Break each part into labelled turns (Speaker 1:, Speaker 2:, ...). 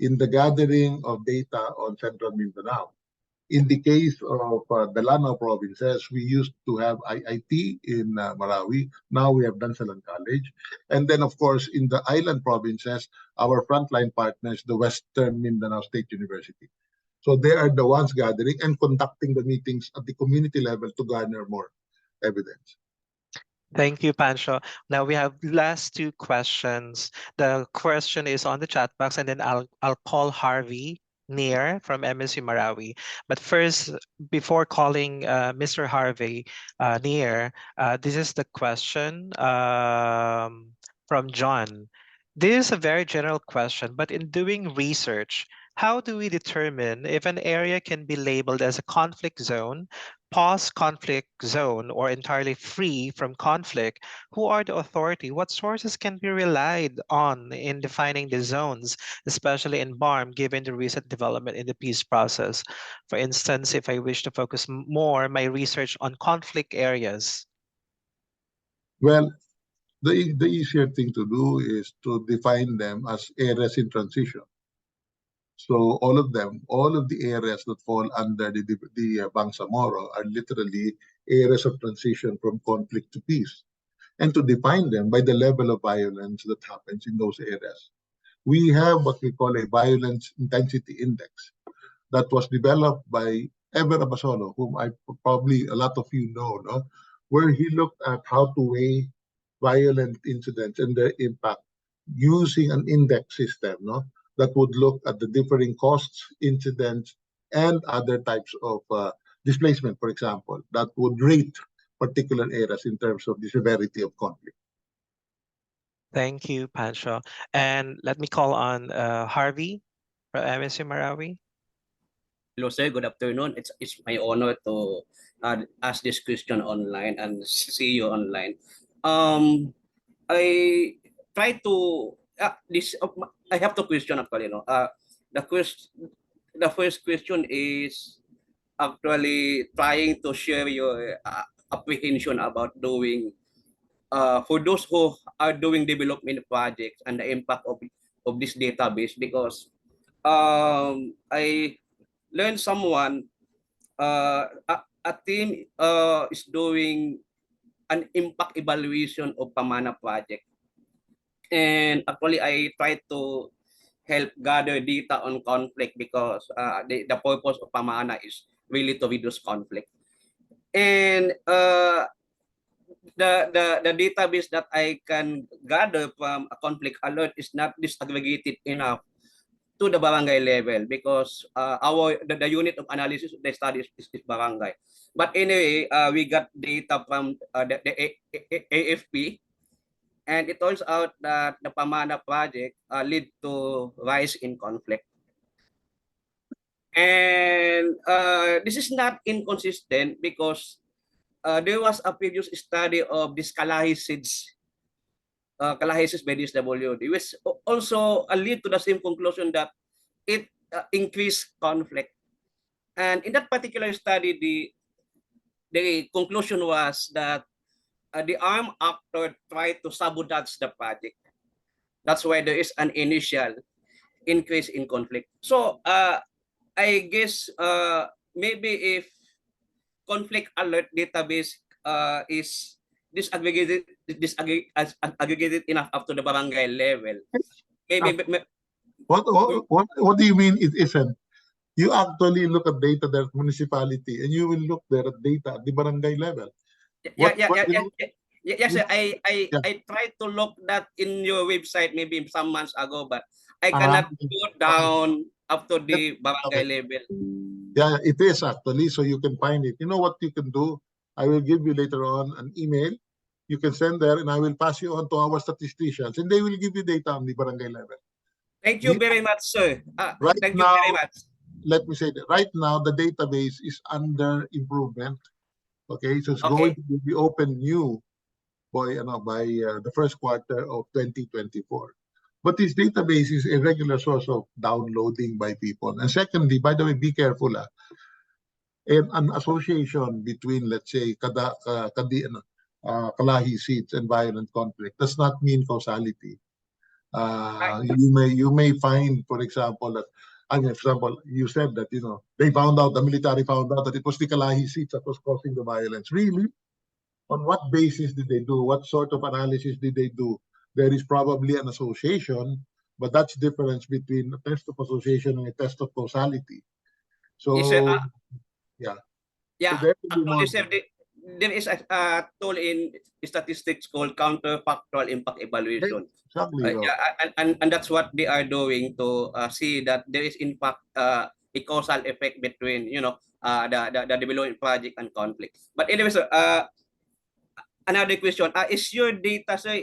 Speaker 1: in the gathering of data on Central Mindanao. In the case of the Lanao provinces, we used to have IIT in Marawi. Now we have Dansalan College. And then, of course, in the island provinces, our frontline partners, the Western Mindanao State University. So they are the ones gathering and conducting the meetings at the community level to garner more evidence.
Speaker 2: Thank you, Pancho. Now we have last two questions. The question is on the chat box, and then I'll call Harvey Near from MSU Marawi. But first, before calling Mr. Harvey Near, this is the question from John. This is a very general question, but in doing research, how do we determine if an area can be labeled as a conflict zone, post-conflict zone, or entirely free from conflict? Who are the authority? What sources can be relied on in defining the zones, especially in BARM, given the recent development in the peace process? For instance, if I wish to focus more my research on conflict areas.
Speaker 1: Well, the easier thing to do is to define them as areas in transition. So all of them, all of the areas that fall under the Bangsamoro are literally areas of transition from conflict to peace. And to define them by the level of violence that happens in those areas. We have what we call a violence intensity index that was developed by Ever Abasolo, whom probably a lot of you know, no? Where he looked at how to weigh violent incidents and their impact using an index system, no? That would look at the differing costs, incidents, and other types of displacement, for example, that would rate particular areas in terms of the severity of conflict.
Speaker 2: Thank you, Pancho. And let me call on Harvey from MSU Marawi.
Speaker 3: Hello, sir. Good afternoon. It's my honor to ask this question online and see you online. I try to I have two questions actually. No, the first question is actually trying to share your apprehension about doing for those who are doing development projects and the impact of this database, because I learned someone a team is doing an impact evaluation of Pamana project. And actually, I try to help gather data on conflict because the purpose of Pamana is really to reduce conflict. And the database that I can gather from a conflict alert is not disaggregated enough to the barangay level, because the unit of analysis of the study is barangay. But anyway, we got data from the AFP. And it turns out that the Pamana project lead to rise in conflict. And this is not inconsistent because there was a previous study of this Kalahi seeds by DSWD, which also lead to the same conclusion that it increased conflict. And in that particular study, the conclusion was that the armed actor tried to sabotage the project. That's why there is an initial increase in conflict. So I guess maybe if conflict alert database is disaggregated enough up to the barangay level, maybe.
Speaker 1: What do you mean it isn't? You actually look at data there at municipality, and you will look there at data at the barangay level.
Speaker 3: Yes, I tried to look that in your website maybe some months ago, but I cannot go down up to the barangay level.
Speaker 1: Yeah, it is actually, so you can find it. You know what you can do? I will give you later on an email. You can send there, and I will pass you on to our statisticians, and they will give you data on the barangay level.
Speaker 3: Thank you very much, sir. Thank you very much.
Speaker 1: Let me say that right now the database is under improvement. Okay, so it's going to be open new by the first quarter of 2024. But this database is a regular source of downloading by people. And secondly, by the way, be careful. An association between, let's say, Kalahi seeds and violent conflict does not mean causality. You may find, for example, that, for example, you said that they found out, the military found out that it was the Kalahi seats that was causing the violence. Really? On what basis did they do? What sort of analysis did they do? There is probably an association, but that's the difference between a test of association and a test of causality.
Speaker 3: Is
Speaker 1: So yeah, so
Speaker 3: yeah,
Speaker 1: there will be
Speaker 3: actually,
Speaker 1: more.
Speaker 3: sir, there is a tool in statistics called counterfactual impact evaluation.
Speaker 1: Exactly.
Speaker 3: Yeah, and that's what they are doing to see that there is in fact a causal effect between the development project and conflict. But anyway, sir, another question: is your data, sir,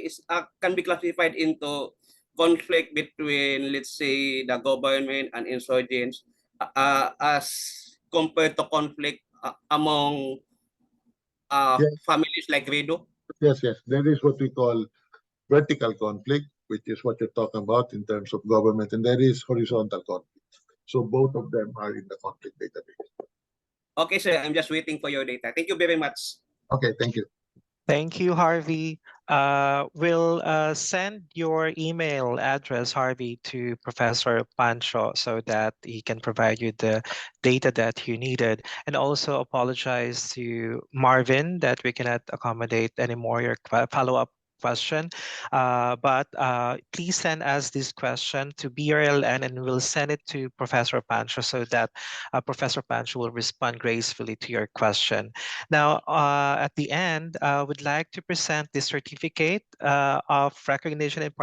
Speaker 3: can be classified into conflict between, let's say, the government and insurgents, as compared to conflict among
Speaker 1: Yes,
Speaker 3: families like Redo?
Speaker 1: yes. That is what we call vertical conflict, which is what you're talking about in terms of government, and there is horizontal conflict. So both of them are in the conflict database.
Speaker 3: Okay, sir, I'm just waiting for your data. Thank you very much.
Speaker 1: Okay, thank you.
Speaker 2: Thank you, Harvey. We'll send your email address, Harvey, to Professor Pancho so that he can provide you the data that you needed. And also apologize to Marvin that we cannot accommodate anymore your follow-up question. But please send us this question to BRLN and we'll send it to Professor Pancho so that Professor Pancho will respond gracefully to your question. Now, at the end, I would like to present the certificate of recognition and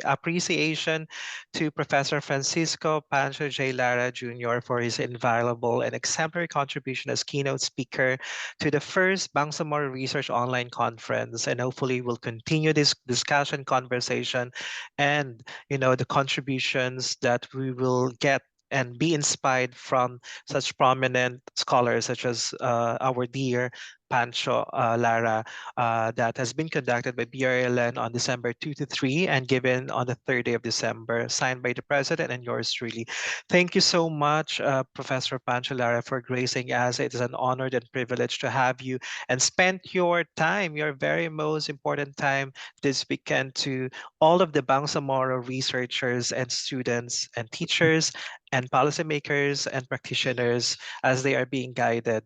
Speaker 2: appreciation to Professor Francisco Pancho J. Lara Jr. for his invaluable and exemplary contribution as keynote speaker to the first Bangsamoro Research Online Conference. And hopefully we'll continue this discussion, conversation, and the contributions that we will get and be inspired from such prominent scholars such as our dear Pancho Lara that has been conducted by BRLN on December 2 to 3 and given on the 3rd day of December, signed by the President and yours truly. Thank you so much, Professor Pancho Lara, for gracing us. It is an honor and privilege to have you and spend your time, your very most important time this weekend to all of the Bangsamoro researchers and students and teachers and policymakers and practitioners as they are being guided.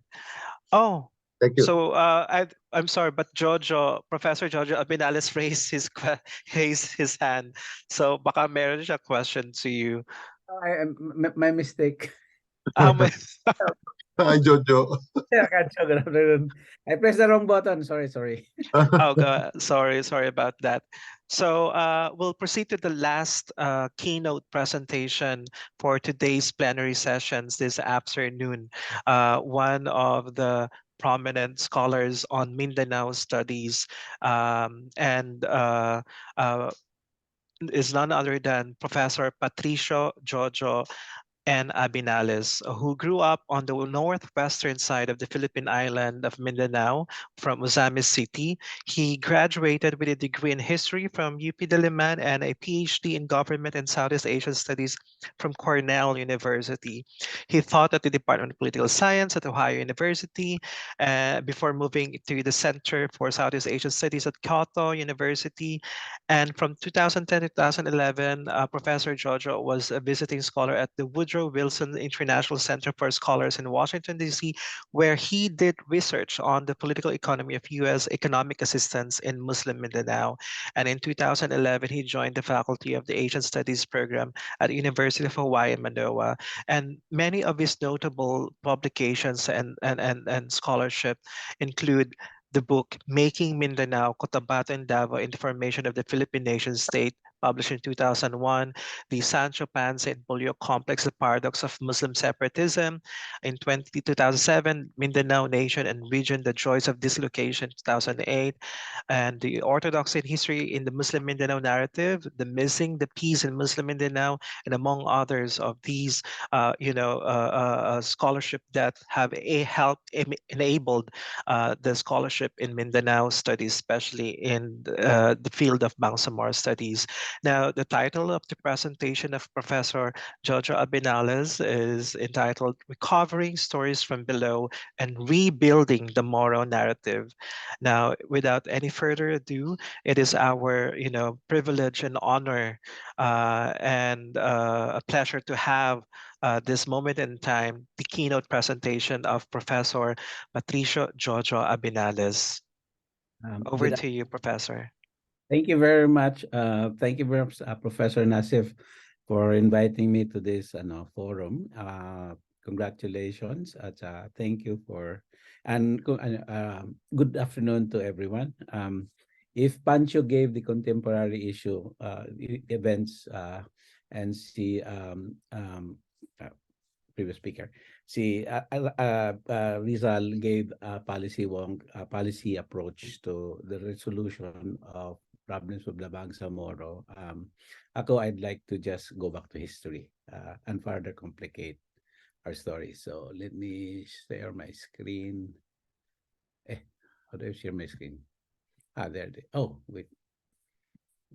Speaker 2: Oh,
Speaker 1: Thank you.
Speaker 2: so I'm sorry, but Professor Jojo Abinales raised raised his hand. So baka meron siya question to you.
Speaker 4: My mistake.
Speaker 2: Um,
Speaker 1: Hi, Jojo.
Speaker 4: I pressed the wrong button. Sorry.
Speaker 2: oh, sorry about that. So we'll proceed to the last keynote presentation for today's plenary sessions this afternoon. One of the prominent scholars on Mindanao studies and is none other than Professor Patricio Jojo and Abinales, who grew up on the northwestern side of the Philippine island of Mindanao from Ozamis City. He graduated with a degree in history from UP Diliman and a PhD in government and Southeast Asian studies from Cornell University. He taught at the Department of Political Science at Ohio University before moving to the Center for Southeast Asian Studies at Kyoto University. And from 2010 to 2011, Professor Jojo was a visiting scholar at the Woodrow Wilson International Center for Scholars in Washington, D.C., where he did research on the political economy of U.S. economic assistance in Muslim Mindanao. And in 2011, he joined the faculty of the Asian Studies program at the University of Hawaii in Manoa. And many of his notable publications and scholarship include the book Making Mindanao, Cotabato and Davao in the Formation of the Philippine Nation State, published in 2001, the Sancho Panza and Polio Complex, The Paradox of Muslim Separatism, in 2007, Mindanao Nation and Region, The Joys of Dislocation, 2008, and the Orthodoxy and History in the Muslim Mindanao Narrative, The Missing, the Peace in Muslim Mindanao, and among others of these, scholarship that have helped enabled the scholarship in Mindanao studies, especially in the field of Bangsamoro studies. Now, the title of the presentation of Professor Jojo Abinales is entitled Recovering Stories from Below and Rebuilding the Moro Narrative. Now, without any further ado, it is our privilege and honor and a pleasure to have this moment in time, the keynote presentation of Professor Patricio Jojo Abinales. Over
Speaker 4: Good.
Speaker 2: to you, Professor.
Speaker 4: Thank you very much. Thank you very much, Professor Nasif, for inviting me to this forum. Congratulations. Thank you for, and good afternoon to everyone. If Pancho gave the contemporary issue events and see previous speaker, see Rizal gave a policy approach to the resolution of problems of the Bangsamoro. Ako, I'd like to just go back to history and further complicate our story. So let me share my screen. How do I share my screen? There. Oh, wait.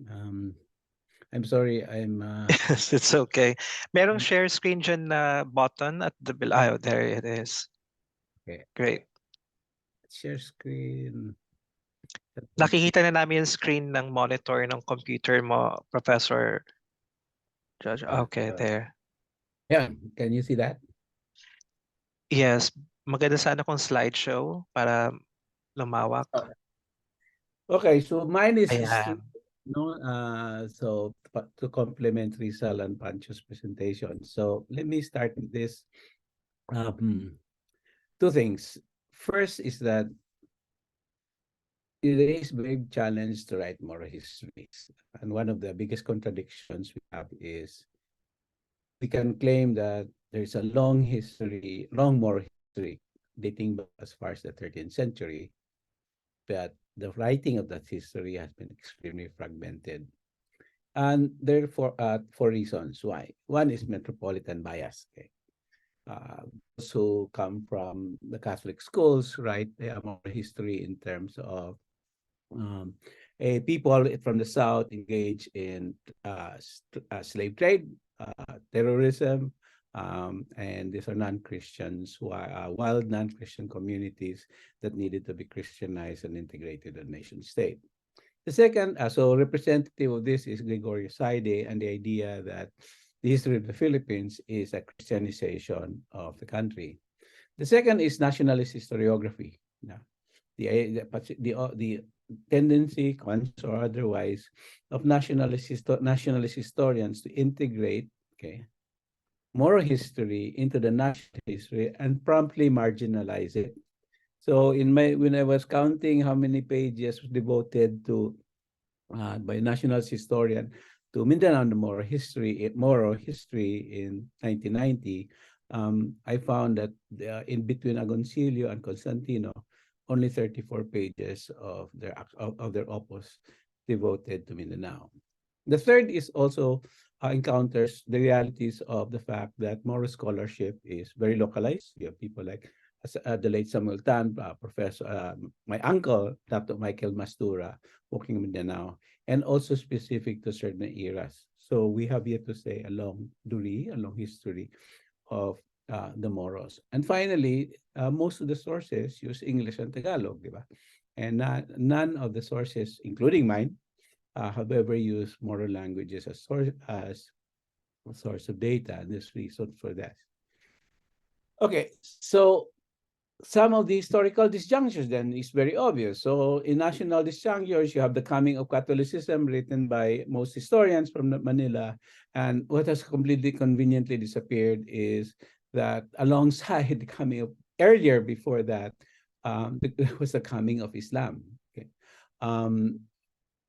Speaker 4: I'm sorry.
Speaker 2: It's okay. Merong share screen dyan na button at the below. There it is.
Speaker 4: Okay.
Speaker 2: Great.
Speaker 4: Share screen.
Speaker 2: Nakikita na namin yung screen ng monitor ng computer mo, Professor Judge. Okay, there.
Speaker 4: Yeah, can you see that?
Speaker 2: Yes. Maganda sana kung slideshow para lumawak.
Speaker 4: Okay, so mine is
Speaker 2: Ayan.
Speaker 4: so to complement Rizal and Pancho's presentation. So let me start with this. Two things. First is that it is a big challenge to write moral histories. And one of the biggest contradictions we have is we can claim that there's a long moral history dating back as far as the 13th century, but the writing of that history has been extremely fragmented. And therefore, for reasons why. One is metropolitan bias. Okay? Those who come from the Catholic schools, right, they have more history in terms of people from the South engage in slave trade, terrorism, and these are non-Christians, wild non-Christian communities that needed to be Christianized and integrated in the nation state. The second, so representative of this is Gregorio Saide and the idea that the history of the Philippines is a Christianization of the country. The second is nationalist historiography. The tendency, conscious or otherwise, of nationalist historians to integrate moral history into the national history and promptly marginalize it. So when I was counting how many pages devoted to by a nationalist historian to Mindanao moral history in 1990, I found that in between Agoncillo and Constantino, only 34 pages of their opus devoted to Mindanao. The third is also encounters the realities of the fact that moral scholarship is very localized. You have people like the late Samuel Tan, Professor, my uncle, Dr. Michael Mastura, working in Mindanao, and also specific to certain eras. So we have yet to say a long history of the Moros. And finally, most of the sources use English and Tagalog, diba? And none of the sources, including mine, have ever used Moro languages as a source of data, and there's reason for that. Okay, so some of the historical disjunctures then is very obvious. So in national disjunctures, you have the coming of Catholicism written by most historians from Manila. And what has completely conveniently disappeared is that alongside the coming of, earlier before that, there was the coming of Islam. Okay.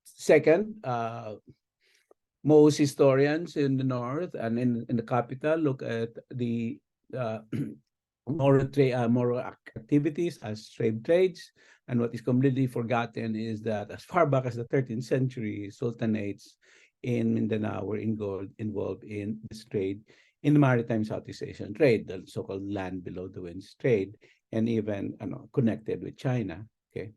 Speaker 4: Second, most historians in the North and in the capital look at the moral activities as slave trades. And what is completely forgotten is that as far back as the 13th century, sultanates in Mindanao were involved in this trade, in the maritime Southeast Asian trade, the so-called land below the winds trade, and even connected with China. Okay,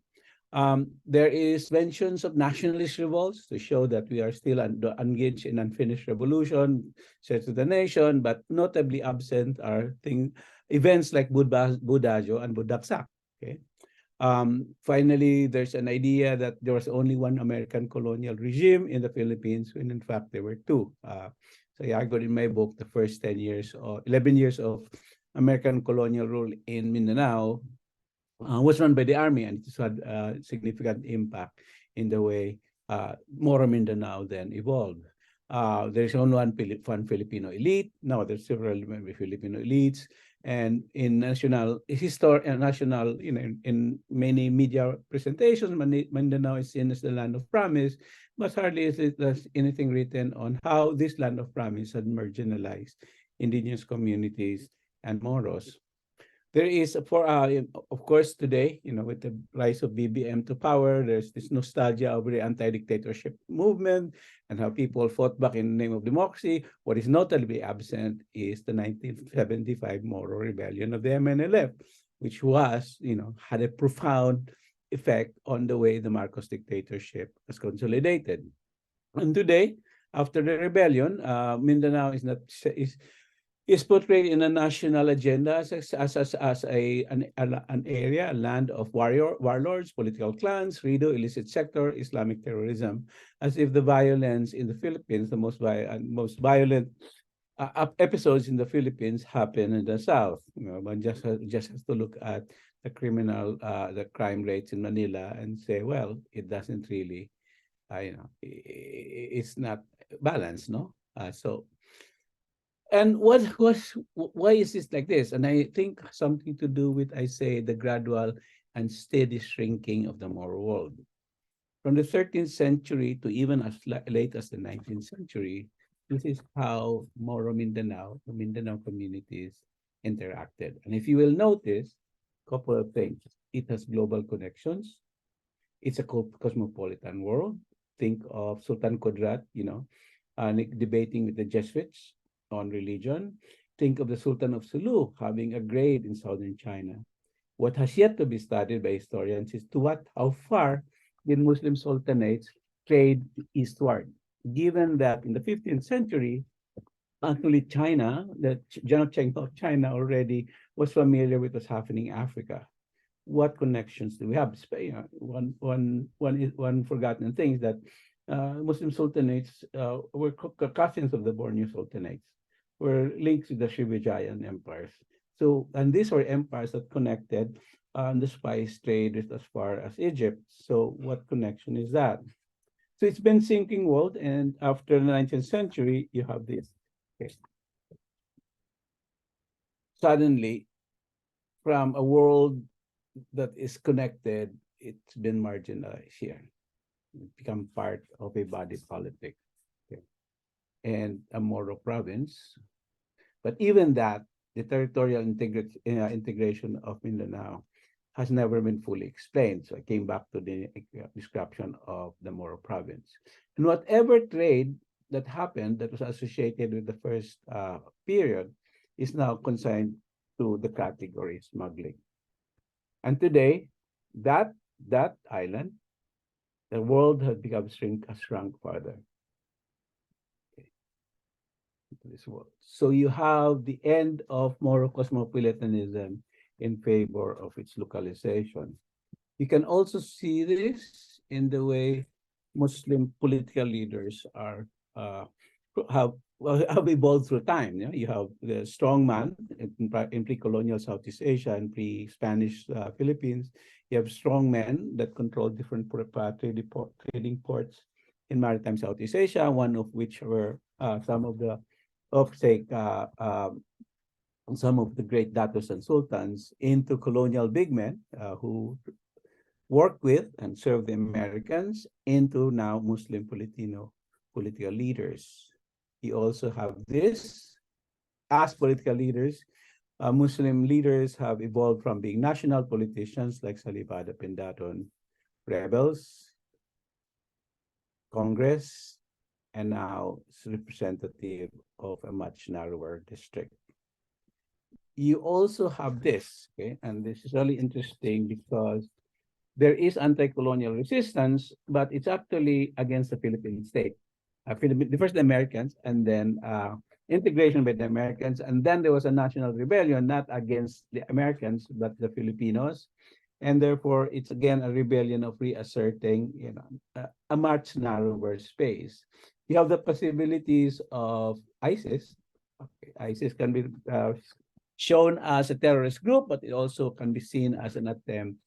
Speaker 4: There is mentions of nationalist revolts to show that we are still engaged in unfinished revolution, set to the nation, but notably absent are events like Budajo and Budaksak. Okay. Finally, there's an idea that there was only one American colonial regime in the Philippines, when in fact there were two. So I argued in my book the first 10 years or 11 years of American colonial rule in Mindanao was run by the army, and it had a significant impact in the way Moro Mindanao then evolved. There's only one Filipino elite. Now there's several Filipino elites, and in national in many media presentations, Mindanao is seen as the land of promise, but hardly is it anything written on how this land of promise had marginalized indigenous communities and Moros. There is, of course, today, with the rise of BBM to power, there's this nostalgia over the anti-dictatorship movement and how people fought back in the name of democracy. What is notably absent is the 1975 Moro Rebellion of the MNLF, which had a profound effect on the way the Marcos dictatorship was consolidated. And today, after the rebellion, Mindanao is portrayed in a national agenda as an area, a land of warlords, political clans, RIDO, illicit sector, Islamic terrorism, as if the violence in the Philippines, the most violent episodes in the Philippines happen in the South. One just has to look at the crime rates in Manila and say, well, it doesn't really, it's not balanced, no? And why is this like this? And I think something to do with, I say, the gradual and steady shrinking of the Moro world. From the 13th century to even as late as the 19th century, this is how Moro Mindanao, the Mindanao communities interacted. And if you will notice, a couple of things. It has global connections. It's a cosmopolitan world. Think of Sultan Kodrat, debating with the Jesuits on religion. Think of the Sultan of Sulu having a grade in southern China. What has yet to be studied by historians is how far did Muslim sultanates trade eastward, given that in the 15th century, actually China, the General Cheng of China already was familiar with what's happening in Africa. What connections do we have? One forgotten thing is that Muslim sultanates were cousins of the Borneo sultanates, were linked to the Srivijayan empires. So, and these were empires that connected the spice trade as far as Egypt. So what connection is that? So it's been sinking world, and after the 19th century, you have this. Okay. Suddenly, from a world that is connected, it's been marginalized here. It become part of a body politic. Okay. And a Moro province. But even that, the territorial integration of Mindanao has never been fully explained. So I came back to the description of the Moro province. And whatever trade that happened that was associated with the first period is now consigned to the category smuggling. And today, that island, the world has shrunk further. This world. So you have the end of Moro cosmopolitanism in favor of its localization. You can also see this in the way Muslim political leaders have evolved through time. You have the strong man in pre-colonial Southeast Asia and pre-Spanish Philippines. You have strong men that control different trading ports in maritime Southeast Asia, one of which were some of the some of the great datos and sultans into colonial big men who worked with and served the Americans into now Muslim political leaders. You also have this, as political leaders, Muslim leaders have evolved from being national politicians like Salibada Pindaton, rebels, Congress, and now it's representative of a much narrower district. You also have this, okay, and this is really interesting because there is anti-colonial resistance, but it's actually against the Philippine state. First the Americans, and then integration by the Americans, and then there was a national rebellion, not against the Americans, but the Filipinos. And therefore, it's again a rebellion of reasserting, a much narrower space. You have the possibilities of ISIS. Okay, ISIS can be shown as a terrorist group, but it also can be seen as an attempt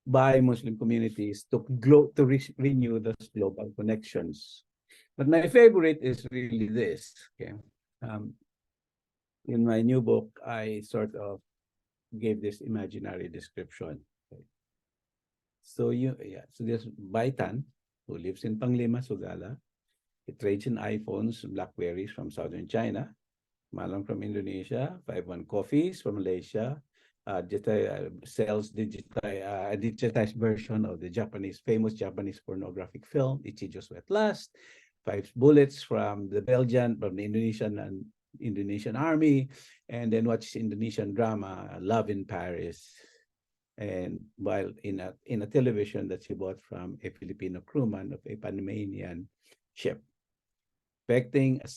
Speaker 4: by Muslim communities to renew those global connections. But my favorite is really this. Okay, in my new book, I sort of gave this imaginary description. Okay. So there's Baitan, who lives in Panglima, Sugala. He trades in iPhones, Blackberries from southern China, Malang from Indonesia, 51 Coffees from Malaysia, sells a digitized version of the famous Japanese pornographic film, Ichijo's Wet Last, 5 bullets from the Indonesian army, and then watches Indonesian drama, Love in Paris, and while in a television that she bought from a Filipino crewman of a Panamanian ship, expecting a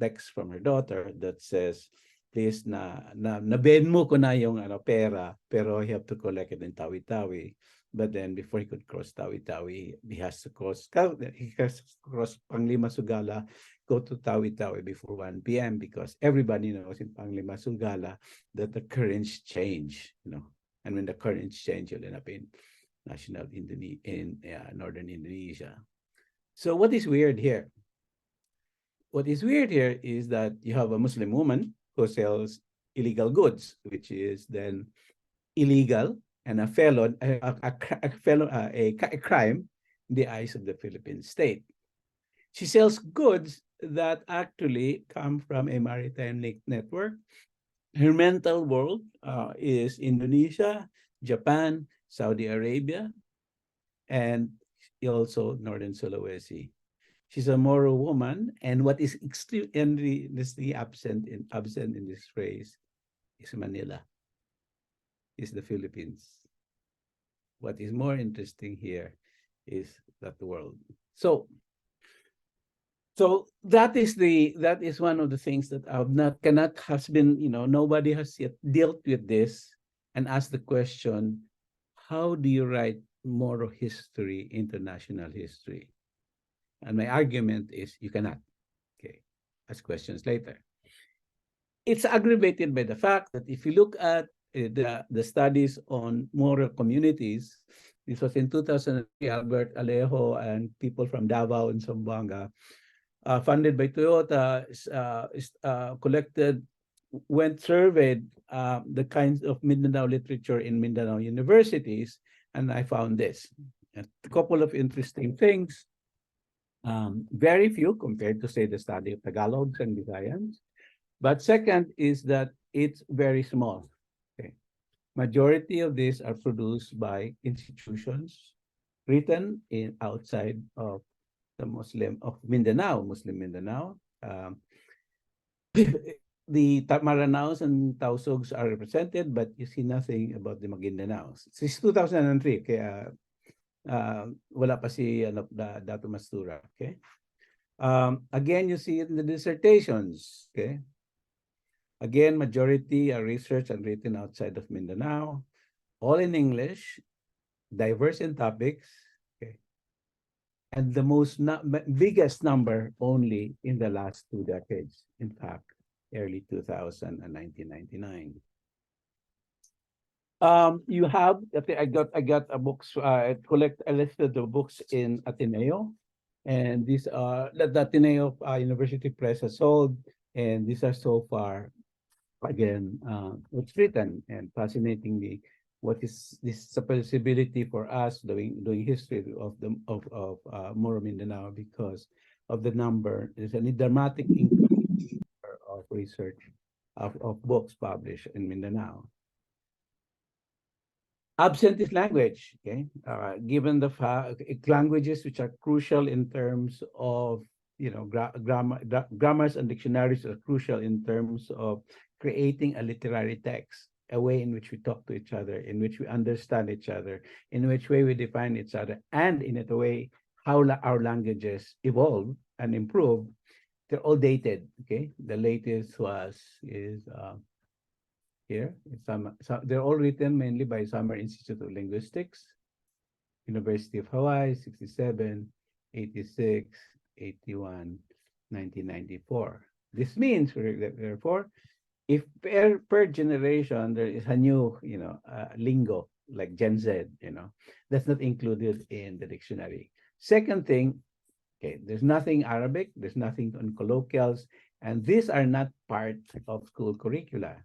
Speaker 4: text from her daughter that says, please na-bend mo ko na yung pera, pero he have to collect it in Tawi-Tawi. But then before he could cross Tawi-Tawi, he has to cross Panglima Sugala, go to Tawi-Tawi before 1 p.m. because everybody knows in Panglima Sugala that the currents change, and when the currents change, you'll end up in northern Indonesia. So what is weird here? What is weird here is that you have a Muslim woman who sells illegal goods, which is then illegal and a felon, a crime in the eyes of the Philippine state. She sells goods that actually come from a maritime network. Her mental world is Indonesia, Japan, Saudi Arabia, and also Northern Sulawesi. She's a Moro woman, and what is extremely absent in this phrase is Manila, is the Philippines. What is more interesting here is that world. So that is one of the things that has been, nobody has yet dealt with this and asked the question, how do you write Moro history, international history? And my argument is you cannot. Okay, ask questions later. It's aggravated by the fact that if you look at the studies on Moro communities, this was in 2003, Albert Alejo and people from Davao and Zamboanga, funded by Toyota, surveyed the kinds of Mindanao literature in Mindanao universities, and I found this. A couple of interesting things. Very few compared to, say, the study of Tagalogs and Visayans. But second is that it's very small. Okay. Majority of these are produced by institutions written outside of the Muslim Mindanao. The Maranaos and Tausogs are represented, but you see nothing about the Maguindanaos. Since 2003, kaya wala pa si Dato Mastura. Okay. Again, you see it in the dissertations. Okay. Again, majority are researched and written outside of Mindanao, all in English, diverse in topics. Okay. And the biggest number only in the last 2 decades. In fact, early 2000 and 1999. You have, I got a books, I listed the books in Ateneo, and these are the Ateneo University Press has sold, and these are so far, again, what's written, and fascinatingly, what is this possibility for us doing history of Moro Mindanao because of the number. There's a dramatic increase of research of books published in Mindanao. Absent is language, okay? Given the languages which are crucial in terms of, grammars and dictionaries are crucial in terms of creating a literary text. a way in which we talk to each other, in which we understand each other, in which way we define each other, and in a way how our languages evolve and improve. They're all dated. Okay, the latest is here. They're all written mainly by Summer Institute of Linguistics, University of Hawaii, 67, 86, 81, 1994. This means, therefore, if per generation there is a new, lingo like Gen Z, that's not included in the dictionary. Second thing, okay, there's nothing Arabic, there's nothing on colloquials, and these are not part of school curricula.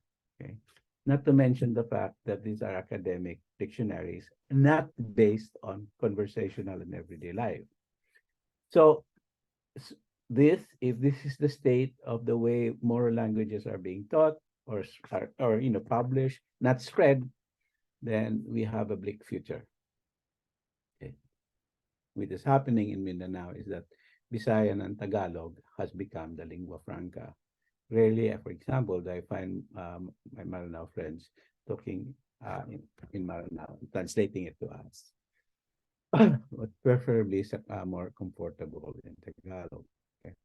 Speaker 4: Okay, not to mention the fact that these are academic dictionaries, not based on conversational and everyday life. So if this is the state of the way moral languages are being taught or published, not spread, then we have a bleak future. Okay. What is happening in Mindanao is that Visayan and Tagalog has become the lingua franca. Rarely, for example, I find my Maranao friends talking in Maranao, translating it to us. But preferably more comfortable in Tagalog. Okay.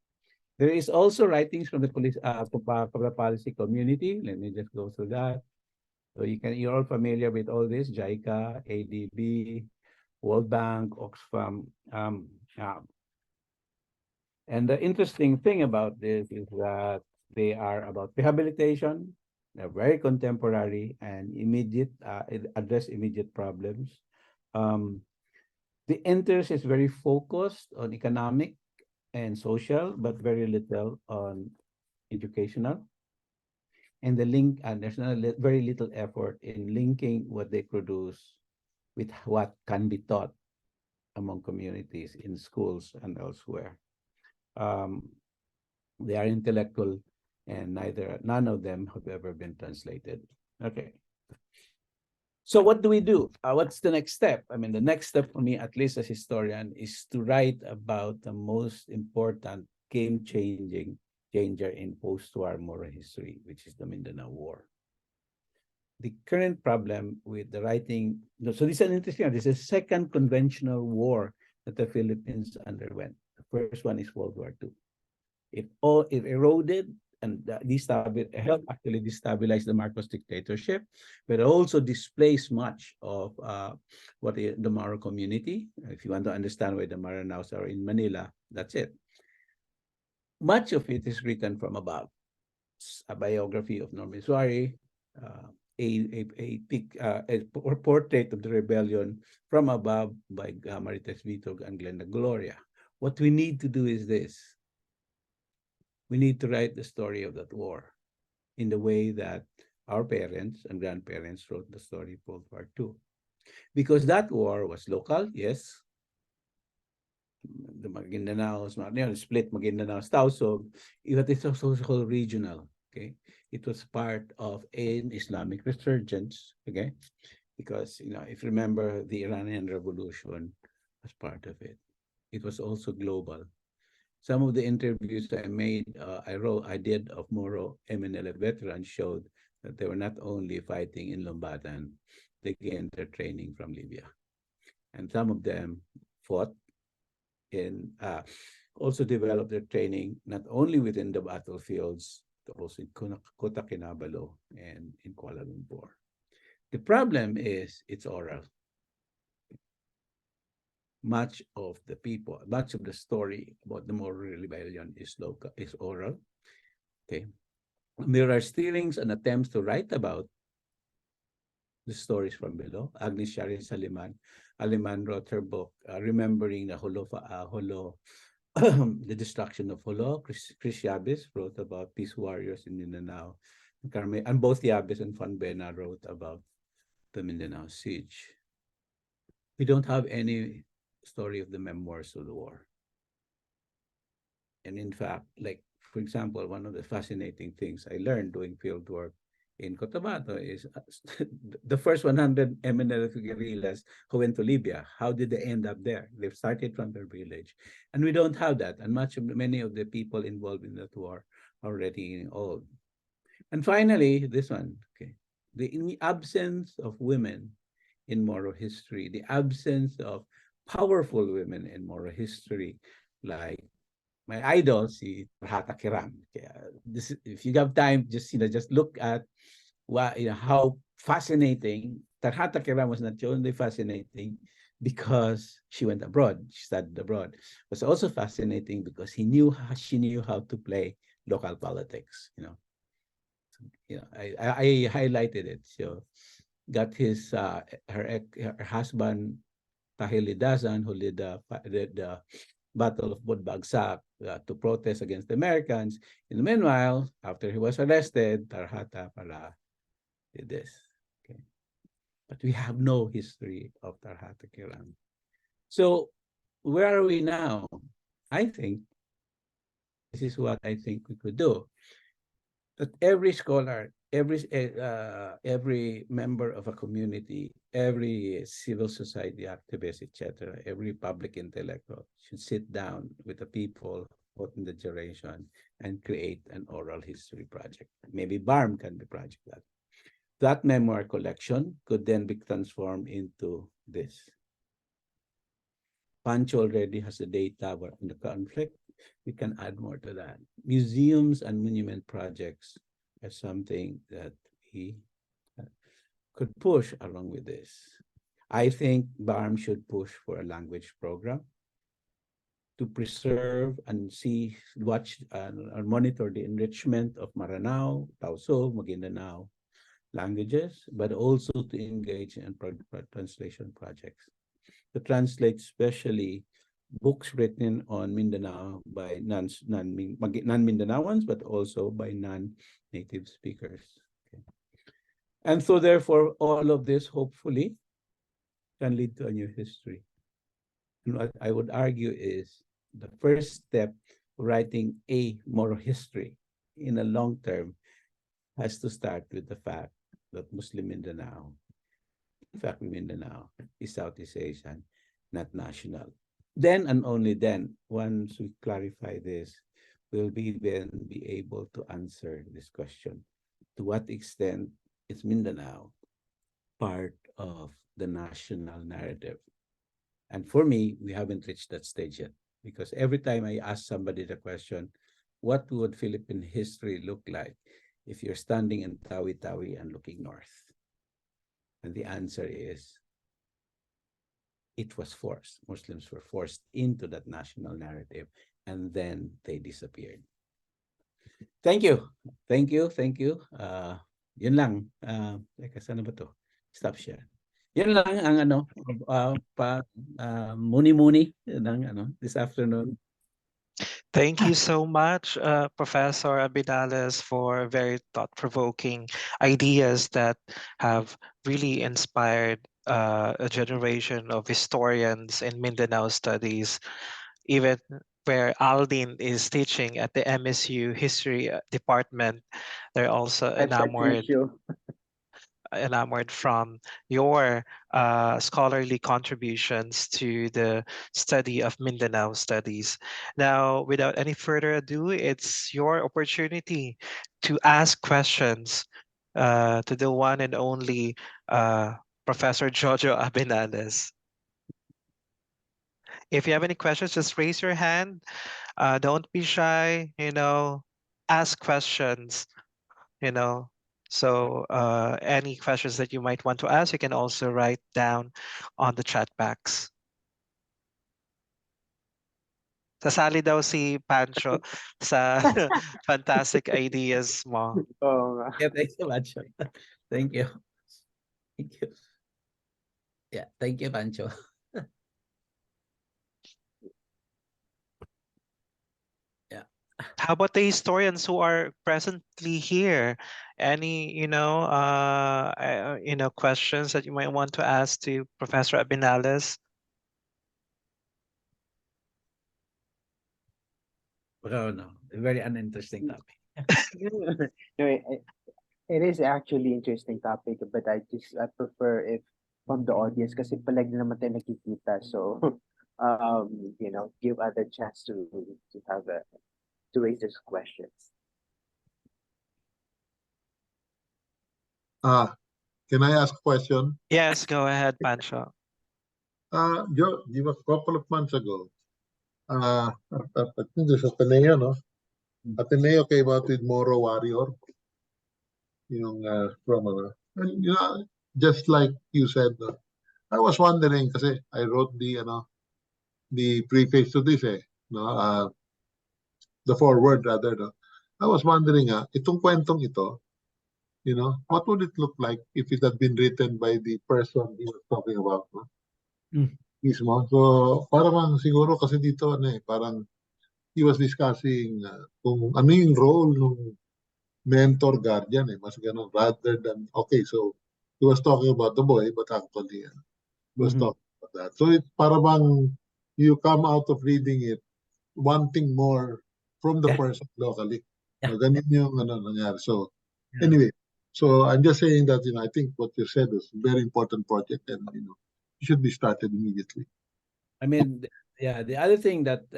Speaker 4: There is also writings from the policy community. Let me just go through that. So you're all familiar with all this: JICA, ADB, World Bank, Oxfam. And the interesting thing about this is that they are about rehabilitation. They're very contemporary and immediate, address immediate problems. The interest is very focused on economic and social, but very little on educational. And there's not very little effort in linking what they produce with what can be taught among communities in schools and elsewhere. They are intellectual, and none of them have ever been translated. Okay. So what do we do? What's the next step? I mean, the next step for me, at least as historian, is to write about the most important changer in post-war moral history, which is the Mindanao War. The current problem with the writing, so this is an interesting, this is the second conventional war that the Philippines underwent. The first one is World War II. It eroded and helped actually destabilize the Marcos dictatorship, but also displaced much of the Maro community. If you want to understand why the Maranaos are in Manila, that's it. Much of it is written from above. A biography of Norman Suarez, a portrait of the rebellion from above by Marites Vitog and Glenda Gloria. What we need to do is this. We need to write the story of that war in the way that our parents and grandparents wrote the story of World War II. Because that war was local, yes. The Maguindanaos, split Maguindanaos, Tausog, but it's also regional, okay? It was part of an Islamic resurgence, okay? Because, if you remember, the Iranian Revolution was part of it. It was also global. Some of the interviews I did of Moro MNLF veterans showed that they were not only fighting in Lumbatan, they gained their training from Libya. And some of them fought also developed their training not only within the battlefields, but also in Kota Kinabalu and in Kuala Lumpur. The problem is it's oral. Much of the story about the Moro rebellion is oral. Okay. There are stillings and attempts to write about the stories from below. Agnes Sharin Aliman wrote her book, Remembering the the destruction of Holo. Chris Yabis wrote about peace warriors in Mindanao. And both Yabis and Fanbena wrote about the Mindanao siege. We don't have any story of the memoirs of the war. And in fact, for example, one of the fascinating things I learned doing field work in Cotabato is the first 100 MNLF guerrillas who went to Libya. How did they end up there? They started from their village. And we don't have that. And many of the people involved in that war are already old. And finally, this one, okay. the absence of women in Moro history, the absence of powerful women in Moro history, like my idol, si Rahata Kiram. This, if you have time, just look at what, how fascinating. Tarhata Kiram was not only fascinating because she went abroad, she studied abroad. It was also fascinating because she knew how to play local politics. I highlighted it. So got her husband Tahili Dazan, who led the Battle of Budbagsak to protest against the Americans. In the meanwhile, after he was arrested, Tarhata pala did this. Okay. But we have no history of Tarhata Kiram. So where are we now? I think this is what I think we could do. That every scholar, every member of a community, every civil society activist, etc., every public intellectual should sit down with the people both in the generation and create an oral history project. Maybe BARM can be project that. That memoir collection could then be transformed into this. Pancho already has the data on the conflict. We can add more to that. Museums and monument projects are something that we could push along with this. I think BARM should push for a language program to preserve and watch and monitor the enrichment of Maranao, Tausug, Maguindanao languages, but also to engage in translation projects. To translate especially books written on Mindanao by non-Mindanaoans, but also by non-native speakers. Okay. And so therefore, all of this hopefully can lead to a new history. And what I would argue is the first step writing a Moro history in a long term has to start with the fact that Muslim Mindanao, in fact, Mindanao is Southeast Asian, not national. Then and only then, once we clarify this, we'll then be able to answer this question. To what extent is Mindanao part of the national narrative? And for me, we haven't reached that stage yet, because every time I ask somebody the question, what would Philippine history look like if you're standing in Tawi-Tawi and looking north? And the answer is, it was forced. Muslims were forced into that national narrative, and then they disappeared. Thank you. Thank you. Thank you. Yun lang. Teka, saan na ba to? Stop share. Yun lang ang muni-muni ng this afternoon.
Speaker 2: Thank you so much, Professor Abinales, for very thought-provoking ideas that have really inspired a generation of historians in Mindanao studies, even where Aldin is teaching at the MSU History Department. They're also enamored from your scholarly contributions to the study of Mindanao studies. Now, without any further ado, it's your opportunity to ask questions to the one and only Professor Jojo Abinales. If you have any questions, just raise your hand. Don't be shy, ask questions, you know. So any questions that you might want to ask, you can also write down on the chat box. Sasali daw si Pancho sa fantastic ideas mo.
Speaker 4: Yeah, thank you, Pancho. Thank you. Thank you. Yeah, thank you, Pancho. Yeah.
Speaker 2: How about the historians who are presently here? Any, questions that you might want to ask to Professor Abinales?
Speaker 4: Oh, no, a very uninteresting topic.
Speaker 5: No, it is actually interesting topic, but I prefer if from the audience kasi palag na naman tayo nakikita. So, give other chance to have to raise these questions.
Speaker 1: Can I ask a question?
Speaker 2: Yes, go ahead, Pancho.
Speaker 1: Joe, a couple of months ago, I think this Ateneo, no? Ateneo came out with Moro Warrior, from and, just like you said, I was wondering kasi I wrote the preface to this no, the foreword rather, no. I was wondering, itong kwentong ito, what would it look like if it had been written by the person he was talking about, no? Mismo. So, parang siguro kasi dito, parang he was discussing kung ano yung role ng mentor guardian, mas ganun, rather than, okay, so he was talking about the boy, but actually, he was talking about that. So, para bang you come out of reading it wanting more from the
Speaker 4: Yeah.
Speaker 1: person locally.
Speaker 4: Yeah.
Speaker 1: So, ganun yung nangyari. So,
Speaker 4: Yeah.
Speaker 1: anyway, so I'm just saying that, I think what you said was a very important project and, it should be started immediately.
Speaker 4: I mean, yeah, the other thing that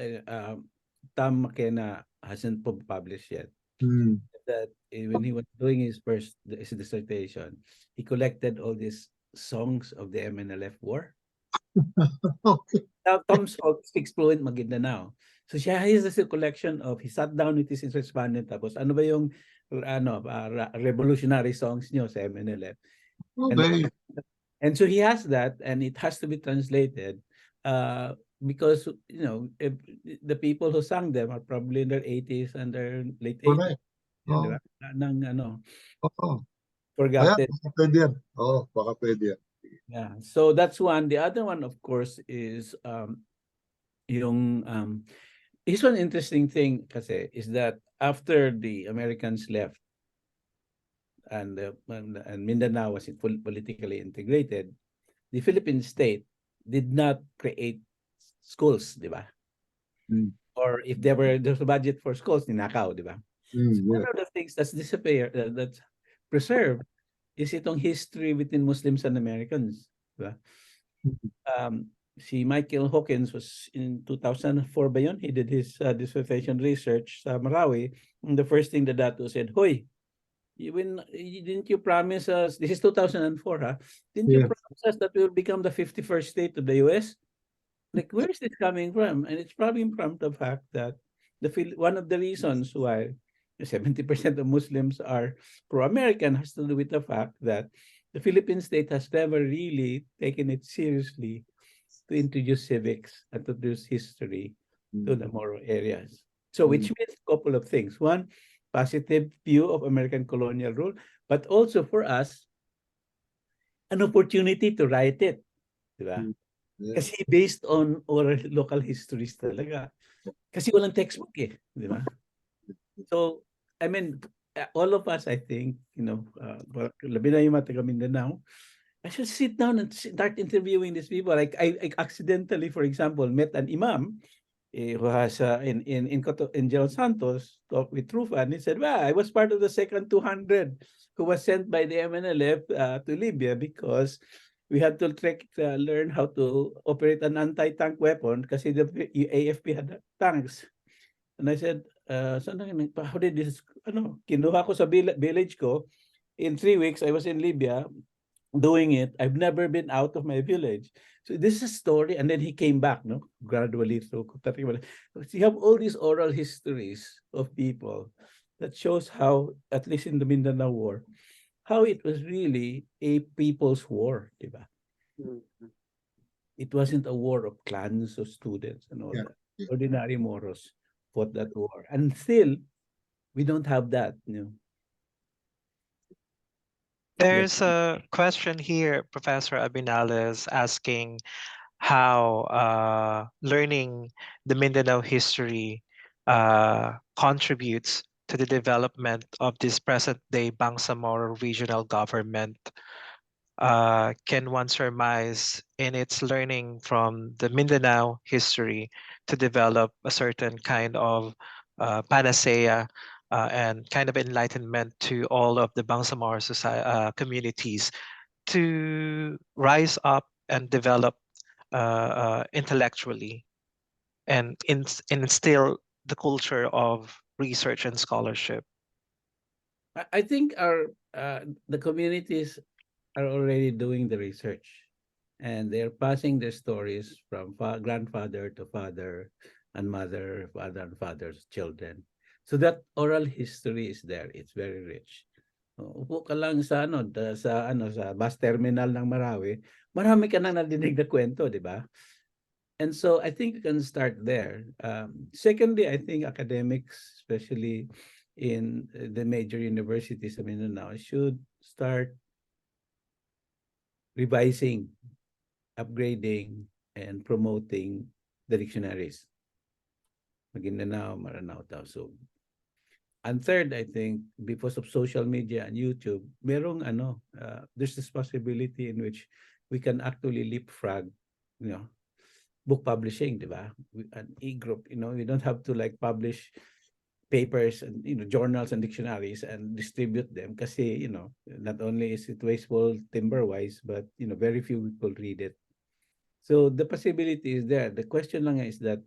Speaker 4: Tom McKenna hasn't published yet,
Speaker 1: Hmm.
Speaker 4: that when he was doing his dissertation, he collected all these songs of the MNLF war.
Speaker 1: Okay.
Speaker 4: Now, Tom speaks fluent Maguindanao. So siya has a collection of, he sat down with his respondent, tapos ano ba yung revolutionary songs niyo sa MNLF?
Speaker 1: Okay.
Speaker 4: And so he has that, and it has to be translated because, if the people who sang them are probably in their 80s and their late 80s.
Speaker 1: Correct. Oh.
Speaker 4: Di ba?
Speaker 1: Oo.
Speaker 4: Forgotten.
Speaker 1: Ayan, baka pwede yan. Oo, baka pwede yan.
Speaker 4: Yeah. So that's one. The other one, of course, is here's one interesting thing kasi is that after the Americans left and Mindanao was politically integrated, the Philippine state did not create schools, di ba?
Speaker 1: Mm.
Speaker 4: Or if there's a budget for schools, ninakaw, di ba? So one
Speaker 1: Yeah.
Speaker 4: of the things that's disappeared, that's preserved, is itong history between Muslims and Americans, di ba? Si Michael Hawkins was in 2004 ba yun? He did his dissertation research sa Marawi. And the first thing the dato said, Hoy, didn't you promise us, this is 2004, didn't you
Speaker 1: Yeah.
Speaker 4: promise us that we will become the 51st state of the US? Like, where is this coming from? And it's probably from the fact that one of the reasons why 70% of Muslims are pro-American has to do with the fact that the Philippine state has never really taken it seriously to introduce civics and to introduce history to the Moro areas. So which means a couple of things. One, positive view of American colonial rule, but also for us, an opportunity to write it. Diba?
Speaker 1: Yeah.
Speaker 4: Kasi based on oral local histories talaga. Kasi walang textbook diba? So, I mean, all of us, I think, labi na yung mga taga Mindanao, I should sit down and start interviewing these people. Like I accidentally, for example, met an imam who has in General Santos talked with Trufan. He said, "Well, I was part of the second 200 who was sent by the MNLF to Libya because we had to learn how to operate an anti-tank weapon kasi the AFP had tanks." And I said, how did this, kinuha ko sa village ko. In 3 weeks, I was in Libya doing it. I've never been out of my village. So this is a story. And then he came back, gradually through. So you have all these oral histories of people that shows how, at least in the Mindanao War, how it was really a people's war, diba? It wasn't a war of clans of students and all that. Ordinary Moros fought that war. And still, we don't have that,
Speaker 2: There's a question here, Professor Abinales, asking how learning the Mindanao history contributes to the development of this present-day Bangsamoro regional government. Can one surmise in its learning from the Mindanao history to develop a certain kind of panacea and kind of enlightenment to all of the Bangsamoro communities to rise up and develop intellectually and instill the culture of research and scholarship?
Speaker 4: I think the communities are already doing the research, and they're passing their stories from grandfather to father and mother, father and father's children. So that oral history is there. It's very rich. Upo ka lang sa sa bus terminal ng Marawi, marami ka nang nadinig na kwento, di ba? And so I think you can start there. Secondly, I think academics, especially in the major universities of Mindanao, should start revising, upgrading, and promoting the dictionaries. Maguindanao, Maranao, Tausug. And third, I think because of social media and YouTube, there's this possibility in which we can actually leapfrog, book publishing, di ba? An e-group, we don't have to like publish papers and journals and dictionaries and distribute them kasi not only is it wasteful timber wise, but very few people read it. So the possibility is there. The question lang is that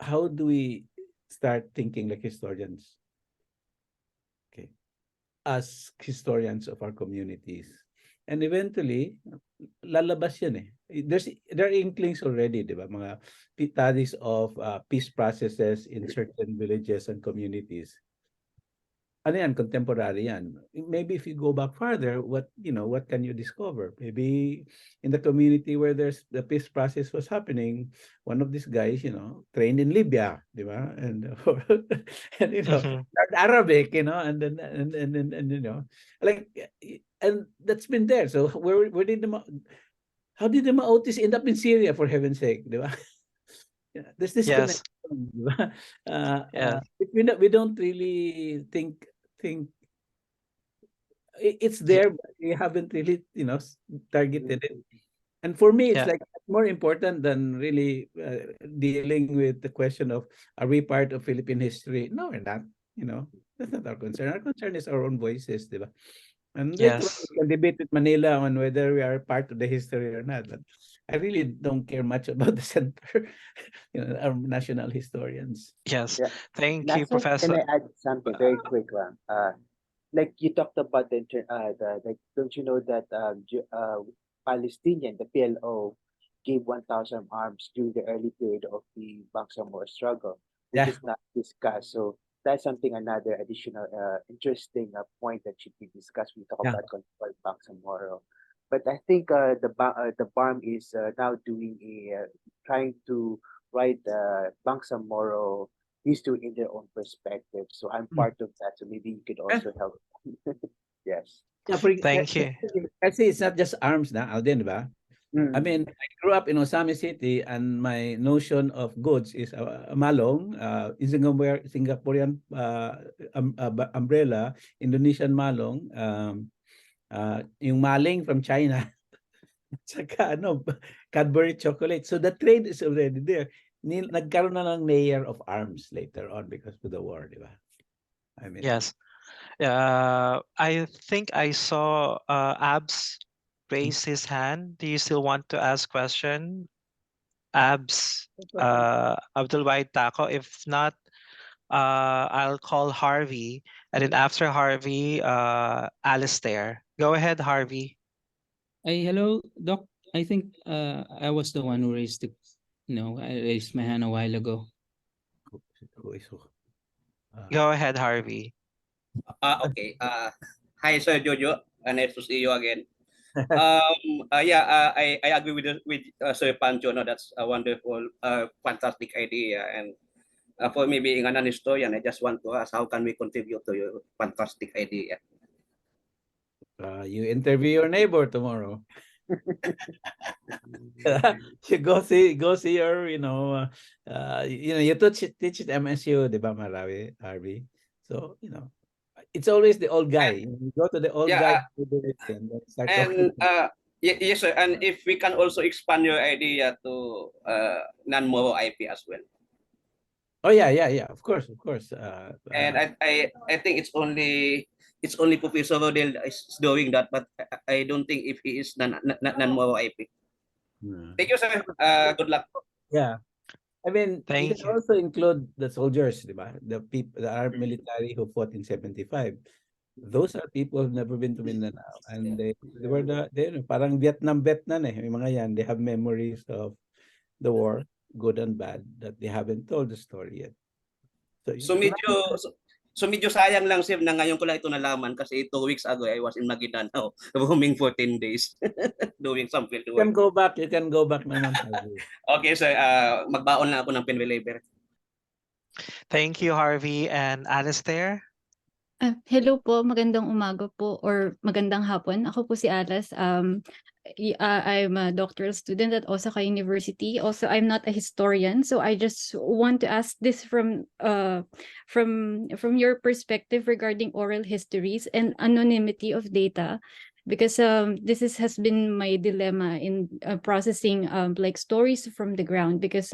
Speaker 4: how do we start thinking like historians? Okay, as historians of our communities, and eventually lalabas yan eh. There are inklings already, di ba? Mga studies of peace processes in certain villages and communities. Ano yan, contemporary yan. Maybe if you go back further, what can you discover? Maybe in the community where the peace process was happening, one of these guys, trained in Libya, di ba? And
Speaker 2: Mhm.
Speaker 4: learned Arabic, and then like, and that's been there. So where did how did the Maotis end up in Syria, for heaven's sake, di ba? There's this
Speaker 2: Yes.
Speaker 4: connection, di ba?
Speaker 2: Yeah.
Speaker 4: We don't really think it's
Speaker 2: Yeah.
Speaker 4: there, but we haven't really targeted it. And for me, it's
Speaker 2: Yeah.
Speaker 4: like more important than really dealing with the question of, are we part of Philippine history? No, we're not. That's not our concern. Our concern is our own voices, di ba? And later on,
Speaker 2: Yes.
Speaker 4: we can debate with Manila on whether we are part of the history or not. But I really don't care much about the center, our national historians.
Speaker 2: Yes.
Speaker 5: Yeah.
Speaker 2: Thank you,
Speaker 5: Last one, can
Speaker 2: Professor.
Speaker 5: I add something very quick lang? Like you talked about like, don't you know that Palestinian, the PLO, gave 1,000 arms during the early period of the Bangsamoro struggle, which
Speaker 4: Yeah.
Speaker 5: is not discussed. So that's something another additional interesting point that should be discussed. We talk
Speaker 4: Yeah.
Speaker 5: about control Bangsamoro, but I think the BARM is now doing trying to write Bangsamoro history in their own perspective. So I'm
Speaker 4: Mm.
Speaker 5: part of that. So maybe you could
Speaker 4: Yeah.
Speaker 5: also help. Yes.
Speaker 4: Yeah,
Speaker 2: Thank you.
Speaker 4: kasi it's not just arms na, Alden, di ba? I mean,
Speaker 5: Mm.
Speaker 4: I grew up in Osami City, and my notion of goods is malong, Singaporean umbrella, Indonesian malong, yung maling from China, saka Cadbury chocolate. So the trade is already there. Nagkaroon na ng layer of arms later on because of the war, di ba? I mean,
Speaker 2: Yes. I think I saw Abs raise his hand. Do you still want to ask question? Abs, Abdul Wahid Taco. If not, I'll call Harvey, and then after Harvey, Alistair. Go ahead, Harvey.
Speaker 6: Hello, Doc. I think I was the one who raised I raised my hand a while ago.
Speaker 2: Go ahead, Harvey.
Speaker 3: Okay. Hi, Sir Jojo. Nice to see you again. I agree with Sir Pancho. No, that's a wonderful, fantastic idea. And for me, being a non-historian, I just want to ask, how can we contribute to your fantastic idea?
Speaker 4: You interview your neighbor tomorrow. You go see your, you teach at MSU, di ba, Marawi, Harvey? So, it's always the old guy. You go to the old guy and then start talking.
Speaker 3: And yes, sir. And if we can also expand your idea to non-Moro IP as well.
Speaker 4: Oh yeah, of course.
Speaker 3: And I think it's only Professor Rodel is doing that, but I don't think if he is non-Moro IP. Thank you, sir. Good luck.
Speaker 4: Yeah. I mean, you
Speaker 2: Thank
Speaker 4: can
Speaker 2: you.
Speaker 4: also include the soldiers, di ba? The people, our military who fought in 75. those are people who've never been to Mindanao, and
Speaker 3: Yeah.
Speaker 4: they were they parang Vietnam eh, yung mga yan. They have memories of the war, good and bad, that they haven't told the story yet. So
Speaker 3: So medyo sayang lang sir na ngayon ko lang ito nalaman kasi 2 weeks ago I was in Maguindanao roaming for 10 days doing some field
Speaker 4: you can
Speaker 3: work.
Speaker 4: go back. You can go back naman. Harvey.
Speaker 3: Okay, so magbaon lang ako ng pen reliever.
Speaker 2: Thank you, Harvey. And Alistair?
Speaker 7: Hello po, magandang umaga po or magandang hapon. Ako po si Alas. I'm a doctoral student at Osaka University. Also, I'm not a historian, so I just want to ask this from your perspective regarding oral histories and anonymity of data, because has been my dilemma in processing like stories from the ground, because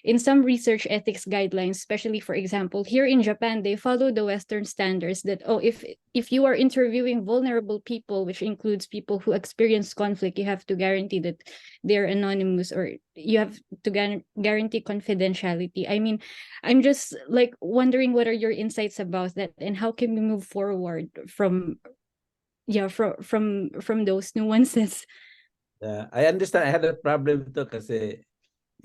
Speaker 7: in some research ethics guidelines, especially for example here in Japan, they follow the Western standards that, oh, if you are interviewing vulnerable people, which includes people who experience conflict, you have to guarantee that they're anonymous, or you have to guarantee confidentiality. I mean, I'm just like wondering what are your insights about that, and how can we move forward from those nuances.
Speaker 4: I understand. I had a problem to kasi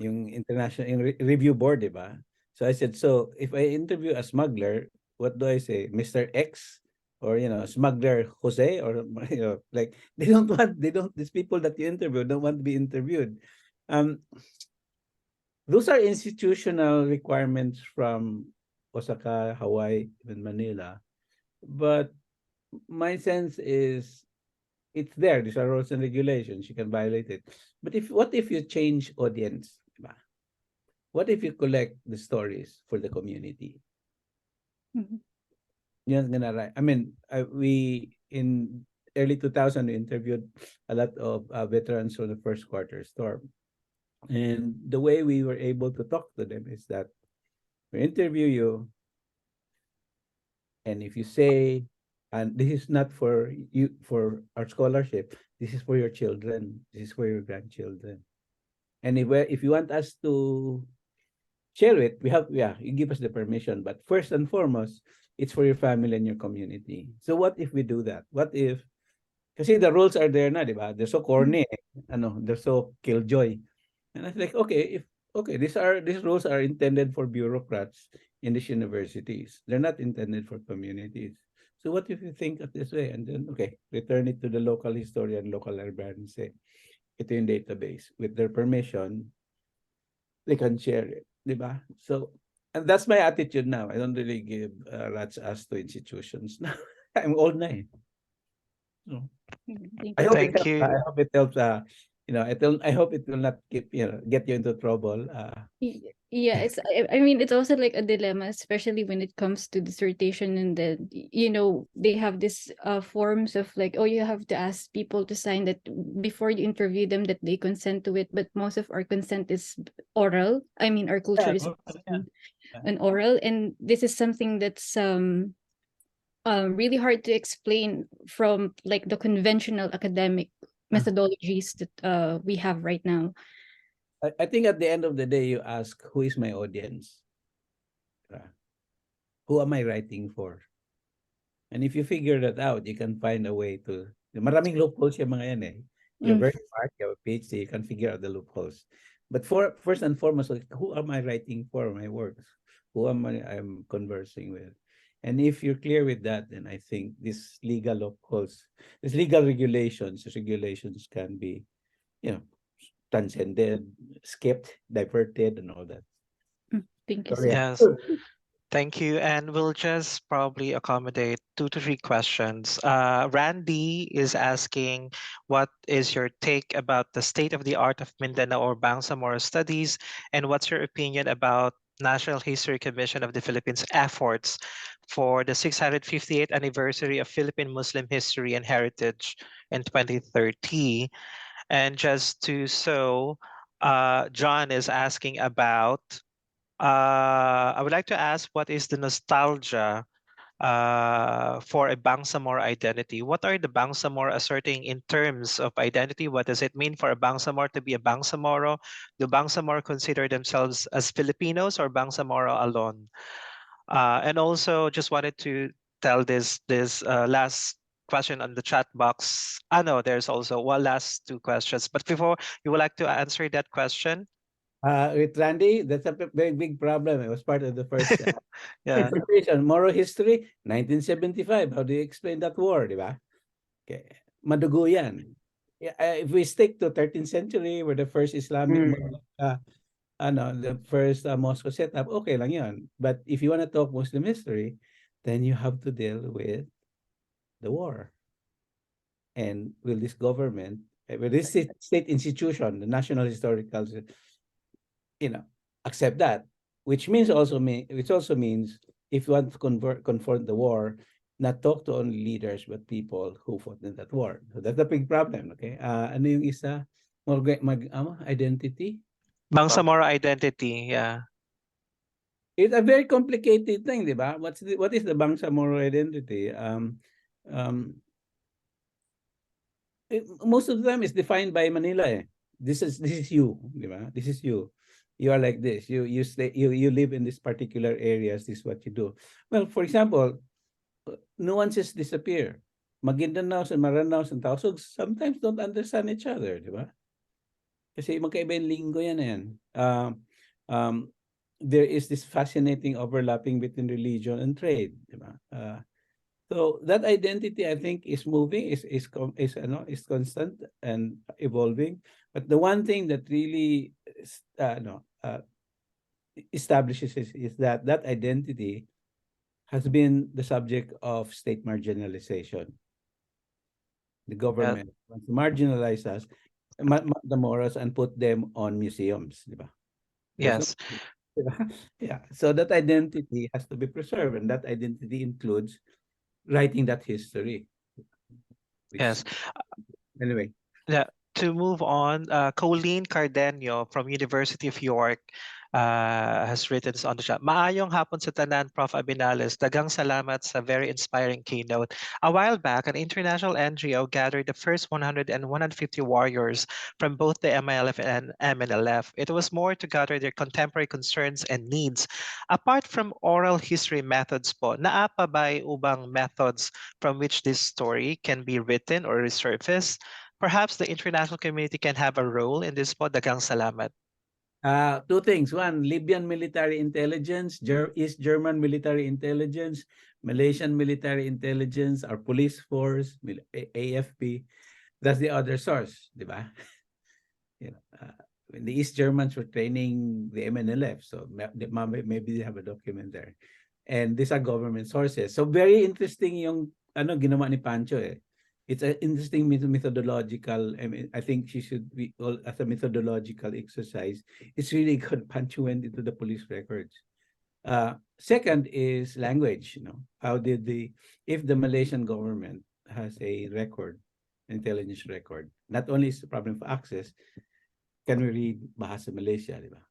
Speaker 4: yung international yung review board, di ba? So I said, so if I interview a smuggler, what do I say? Mr. X, or smuggler Jose, or like these people that you interview don't want to be interviewed. Those are institutional requirements from Osaka, Hawaii, even Manila. But my sense is it's there. These are rules and regulations. You can violate it. But what if you change audience? Diba? What if you collect the stories for the community?
Speaker 7: Mhm.
Speaker 4: You're gonna write. I mean, we in early 2000 we interviewed a lot of veterans from the first quarter storm, and the way we were able to talk to them is that we interview you, and if you say, and this is not for you for our scholarship, this is for your children, this is for your grandchildren, and if you want us to share it, you give us the permission, but first and foremost, it's for your family and your community. So what if we do that? What if, kasi the rules are there na, di ba? They're so corny, they're so killjoy. And I was like, okay, these rules are intended for bureaucrats in these universities. They're not intended for communities. So what if you think of this way? And then, okay, return it to the local historian, local librarian, and say, ito yung database. With their permission, they can share it. Diba? So, and that's my attitude now. I don't really give rat's ass to institutions now. I'm old na eh. So,
Speaker 7: Thank
Speaker 4: I
Speaker 7: you.
Speaker 4: hope
Speaker 2: Thank
Speaker 4: it helps.
Speaker 2: you.
Speaker 4: I hope it helps. I hope it will not get you into trouble.
Speaker 7: Yeah, I mean, it's also like a dilemma, especially when it comes to dissertation, and then they have this forms of like, oh, you have to ask people to sign that before you interview them, that they consent to it, but most of our consent is oral. I mean, our culture is an oral, and this is something that's really hard to explain from like the conventional academic methodologies that we have right now.
Speaker 4: I think at the end of the day, you ask, who is my audience? Who am I writing for? And if you figure that out, you can find a way to. Maraming loopholes yung mga yan eh. You're very smart, you have a PhD, you can figure out the loopholes. But first and foremost, like, who am I writing for my works? Who am I'm conversing with? And if you're clear with that, then I think these legal loopholes, these legal regulations can be, transcended, skipped, diverted, and all that.
Speaker 7: Thank you,
Speaker 4: Sorry.
Speaker 7: sir.
Speaker 2: Yes. Thank you. And we'll just probably accommodate 2 to 3 questions. Randy is asking, what is your take about the state of the art of Mindanao or Bangsamoro studies? And what's your opinion about National History Commission of the Philippines' efforts for the 658th anniversary of Philippine Muslim history and heritage in 2030? And just John is asking about, I would like to ask, what is the nostalgia for a Bangsamoro identity? What are the Bangsamoro asserting in terms of identity? What does it mean for a Bangsamoro to be a Bangsamoro? Do Bangsamoro consider themselves as Filipinos or Bangsamoro alone? And also just wanted to tell this last question on the chat box. No, there's also one last two questions. But before you would like to answer that question?
Speaker 4: With Randy, that's a very big problem. It was part of the first
Speaker 2: Yeah.
Speaker 4: presentation. Moral history, 1975. How do you explain that war, di ba? Okay. Madugo yan. Yeah, if we stick to 13th century, where the first Islamic, the first mosque was set up, okay lang yun. But if you want to talk Muslim history, then you have to deal with the war. And will this government, will this state institution, the National Historical, accept that? Which means which also means if you want to confront the war, not talk to only leaders but people who fought in that war. So that's a big problem. Okay. Ano yung isa? Identity.
Speaker 2: Bangsamoro identity, yeah.
Speaker 4: It's a very complicated thing, di ba? What is the Bangsamoro identity? Most of the time is defined by Manila. This is you, di ba? This is you. You are like this. You live in this particular areas. This is what you do. Well, for example, nuances disappear. Magindanaos and Maranaos and Tausug sometimes don't understand each other, di ba? Kasi magkaiba yung linggo yan. There is this fascinating overlapping between religion and trade, di ba? So that identity, I think, is moving, is constant and evolving. But the one thing that really establishes is that identity has been the subject of state marginalization. The government wants to marginalize us, the morals, and put them on museums, di ba?
Speaker 2: Yes.
Speaker 4: Yeah. So that identity has to be preserved, and that identity includes writing that history.
Speaker 2: Yes.
Speaker 4: Anyway.
Speaker 2: Yeah. To move on, Colleen Cardenio from University of York has written this on the chat. Maayong hapon sa tanan, Prof. Abinales. Dagang salamat sa very inspiring keynote. A while back, an international NGO gathered the first 100 and 150 warriors from both the MILF and MNLF. It was more to gather their contemporary concerns and needs. Apart from oral history methods po, naa pa ba'y ubang methods from which this story can be written or resurfaced? Perhaps the international community can have a role in this po. Dagang salamat.
Speaker 4: Two things. One, Libyan military intelligence, East German military intelligence, Malaysian military intelligence, our police force, AFP. That's the other source, di ba? When the East Germans were training the MNLF, so maybe they have a document there. And these are government sources. So very interesting yung ginawa ni Pancho eh. It's an interesting methodological. I mean, I think she should be as a methodological exercise. It's really good. Pancho went into the police records. Second is language. How did if the Malaysian government has a record, intelligence record, not only is the problem for access, can we read Bahasa Malaysia, di ba?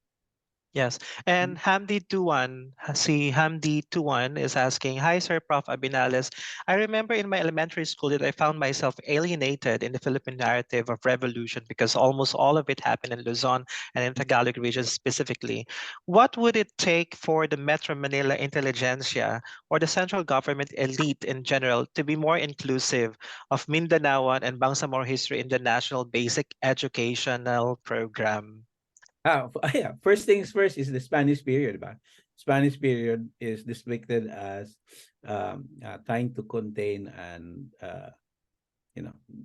Speaker 2: Yes. And Hamdi Tuan, Hamdi Tuan is asking, hi, Sir Prof. Abinales. I remember in my elementary school that I found myself alienated in the Philippine narrative of revolution because almost all of it happened in Luzon and in Tagalog region specifically. What would it take for the Metro Manila intelligentsia or the central government elite in general to be more inclusive of Mindanaoan and Bangsamoro history in the national basic educational program?
Speaker 4: Yeah. First things first is the Spanish period. Spanish period is depicted as trying to contain and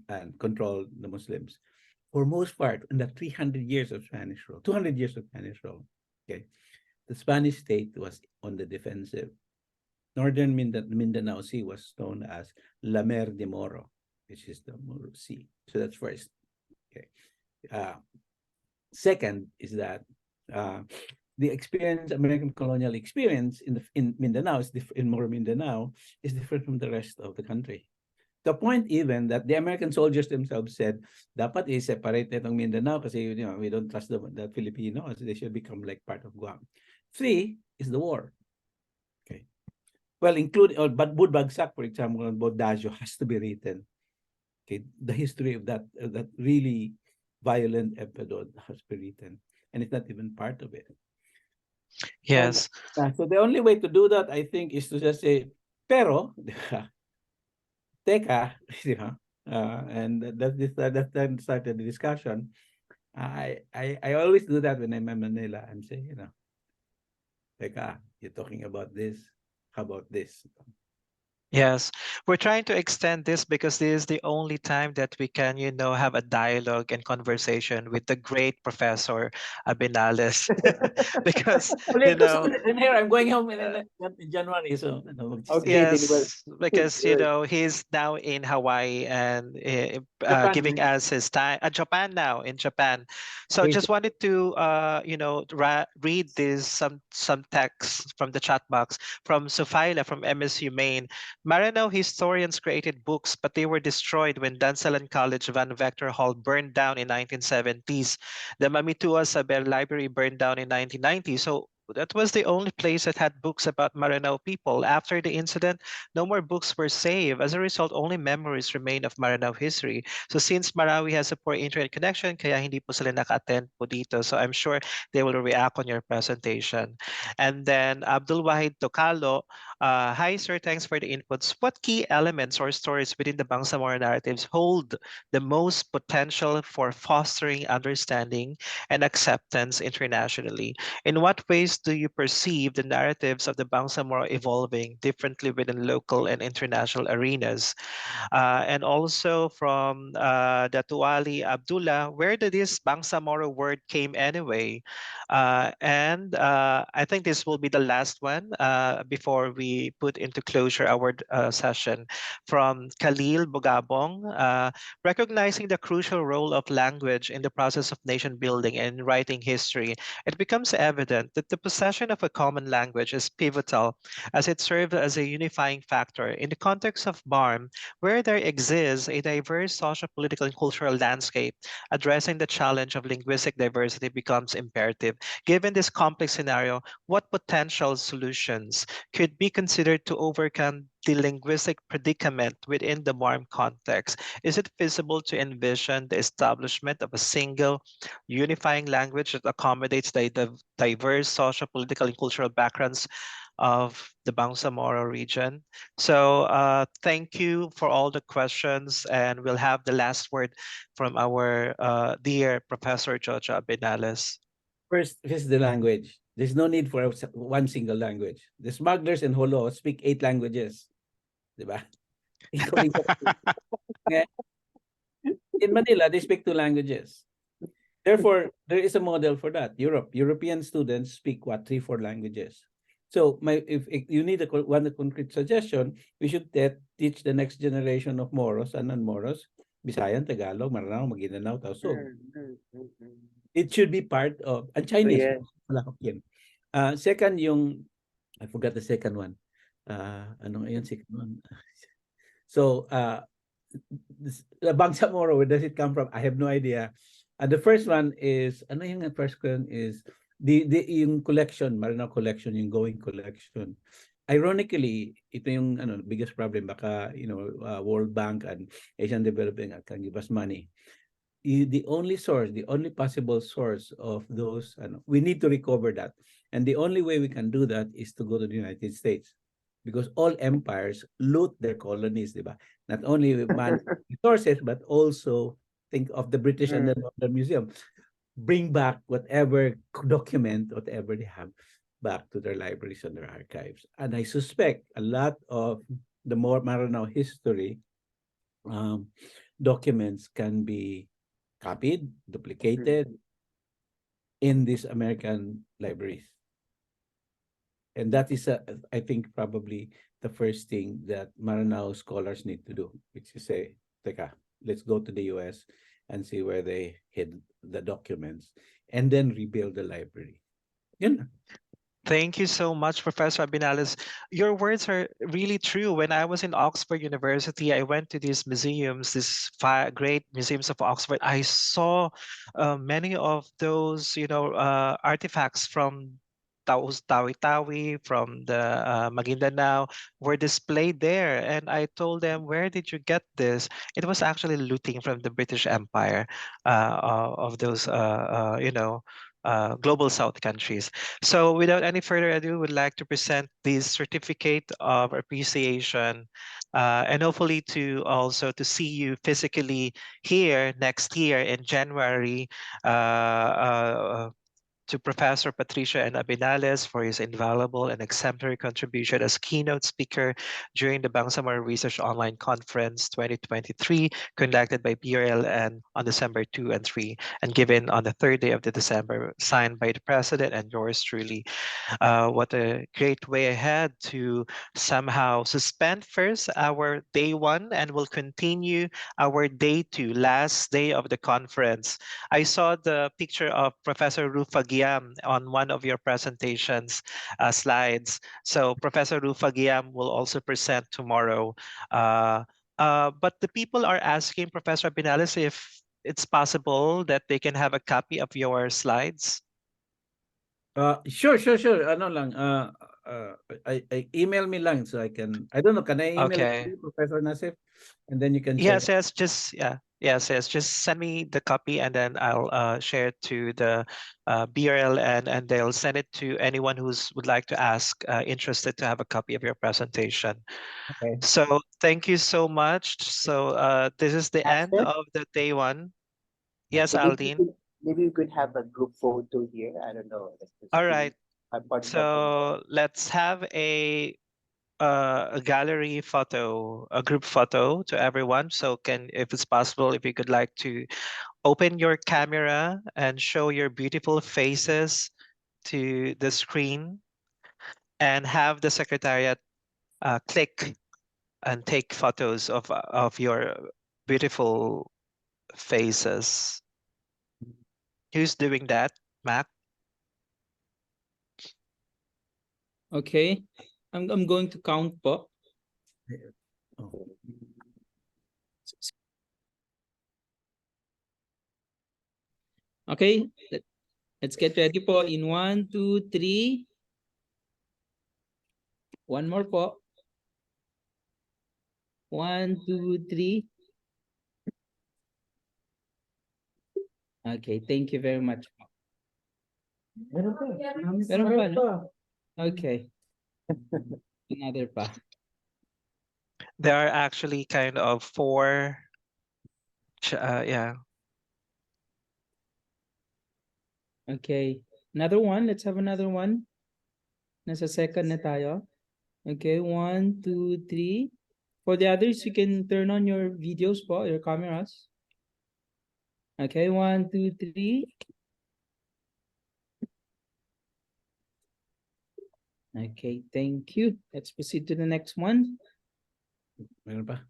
Speaker 4: and control the Muslims. For most part, in the 300 years of Spanish rule, 200 years of Spanish rule, okay, the Spanish state was on the defensive. Northern Mindanao Sea was known as La Mer de Moro, which is the Moro Sea. So that's first. Okay. Second is that the American colonial experience in Mindanao in Moro Mindanao is different from the rest of the country. The point even that the American soldiers themselves said, dapat i-separate itong Mindanao kasi we don't trust the Filipinos. They should become like part of Guam. 3 is the war. Okay. Well, but Budbagsak, for example, on Bodasio has to be written. Okay, the history of that really violent episode has been written, and it's not even part of it.
Speaker 2: Yes.
Speaker 4: So the only way to do that, I think, is to just say, Pero, di ba, teka, di ba? And that then started the discussion. I always do that when I'm in Manila. I'm saying, teka, you're talking about this. How about this?
Speaker 2: Yes, we're trying to extend this because this is the only time that we can, have a dialogue and conversation with the great Professor Abinales. Because,
Speaker 4: Well,
Speaker 2: you
Speaker 4: because
Speaker 2: know,
Speaker 4: in here, I'm going home in January, so
Speaker 5: Okay, then well,
Speaker 2: yes, because
Speaker 5: good.
Speaker 2: he's now in Hawaii and
Speaker 4: Japan.
Speaker 2: giving us his time. Japan now in Japan. So
Speaker 4: He's
Speaker 2: just wanted to read this some text from the chat box from Sophila from MSU Maine. Maranao historians created books, but they were destroyed when Dansalan College Van Vector Hall burned down in 1970s. The Mamitua Saber Library burned down in 1990. So that was the only place that had books about Maranao people. After the incident, no more books were saved. As a result, only memories remain of Maranao history. So since Marawi has a poor internet connection, kaya hindi po sila naka-attend po dito. So I'm sure they will react on your presentation. And then Abdul Wahid Tokalo, hi sir, thanks for the inputs. What key elements or stories within the Bangsamoro narratives hold the most potential for fostering understanding and acceptance internationally? In what ways do you perceive the narratives of the Bangsamoro evolving differently within local and international arenas? And also from Datuali Abdullah, where did this Bangsamoro word came anyway? And I think this will be the last one before we put into closure our session. From Khalil Bugabong, recognizing the crucial role of language in the process of nation building and writing history, it becomes evident that the possession of a common language is pivotal as it serves as a unifying factor. In the context of BARM, where there exists a diverse social, political, and cultural landscape, addressing the challenge of linguistic diversity becomes imperative. Given this complex scenario, what potential solutions could be considered to overcome the linguistic predicament within the BARM context? Is it feasible to envision the establishment of a single unifying language that accommodates the diverse social, political, and cultural backgrounds of the Bangsamoro region? So thank you for all the questions, and we'll have the last word from our dear Professor Jojo Abinales.
Speaker 4: first is the language. There's no need for one single language. The smugglers in Holo speak 8 languages, di ba? Including in Manila, they speak 2 languages. Therefore, there is a model for that. European students speak what 3, 4 languages. So, if you need one concrete suggestion, we should teach the next generation of Moros and non-Moros, Bisayan, Tagalog, Maranao, Maguindanao, Tausug. It should be part of, and Chinese.
Speaker 5: yeah.
Speaker 4: Second, I forgot the second one. Ano yung second one? So, the Bangsamoro, where does it come from? I have no idea. And the first one is, ano yung first one is, yung collection, Maranao collection, yung going collection. Ironically, ito yung biggest problem. Baka, World Bank and Asian Development can give us money. The only source, the only possible source of those, we need to recover that. And the only way we can do that is to go to the United States. Because all empires loot their colonies, diba? Not only man resources, but also think of the British and the London Museum. Bring back whatever document, whatever they have, back to their libraries and their archives. And I suspect a lot of the more Maranao history documents can be copied, duplicated in these American libraries. And that is, I think, probably the first thing that Maranao scholars need to do, which is say, teka, let's go to the US and see where they hid the documents and then rebuild the library. Yun.
Speaker 2: Thank you so much, Professor Abinales. Your words are really true. When I was in Oxford University, I went to these museums, these great museums of Oxford. I saw many of those, artifacts from Tawi-Tawi, from the Maguindanao, were displayed there. And I told them, where did you get this? It was actually looting from the British Empire of those, global South countries. So without any further ado, would like to present this certificate of appreciation, and hopefully to also to see you physically here next year in January, to Professor Patricia and Abinales for his invaluable and exemplary contribution as keynote speaker during the Bangsamoro Research Online Conference 2023, conducted by BRLN on December 2 and 3, and given on the third day of the December, signed by the President and yours truly. What a great way ahead to somehow suspend first our day one and will continue our day two, last day of the conference. I saw the picture of Professor Rufa Guiam on one of your presentations slides. So Professor Rufa Guiam will also present tomorrow. But the people are asking Professor Binales if it's possible that they can have a copy of your slides.
Speaker 4: Sure. Ano lang, I email me lang so I can, I don't know, can I email it to
Speaker 2: Okay.
Speaker 4: you, Professor Nasif? And then you can share.
Speaker 2: Yes, yes. Just send me the copy and then I'll share it to the BRLN and they'll send it to anyone who's would like to ask, interested to have a copy of your presentation.
Speaker 4: Okay.
Speaker 2: So thank you so much. So this is the end
Speaker 5: Master?
Speaker 2: of the day one. Yes,
Speaker 5: Maybe
Speaker 2: Aldine.
Speaker 5: maybe we could have a group photo here. I don't know.
Speaker 2: All right.
Speaker 5: Apart from
Speaker 2: So let's have a gallery photo, a group photo to everyone. So can, if it's possible, if you could like to open your camera and show your beautiful faces to the screen and have the secretariat click and take photos of your beautiful faces. Who's doing that, Mac?
Speaker 6: Okay. I'm going to count po.
Speaker 4: Oh.
Speaker 6: Okay. Let's get ready po in 1, 2, 3. One more po. 1, 2, 3. Okay, thank you very much.
Speaker 4: Meron pa.
Speaker 6: Meron pa, no? Okay. Another pa.
Speaker 2: There are actually kind of four, yeah.
Speaker 6: Okay. Another one. Let's have another one. Nasa second na tayo. Okay, 1, 2, 3. For the others, you can turn on your videos po, your cameras. Okay, 1, 2, 3. Okay, thank you. Let's proceed to the next one.
Speaker 4: Meron pa.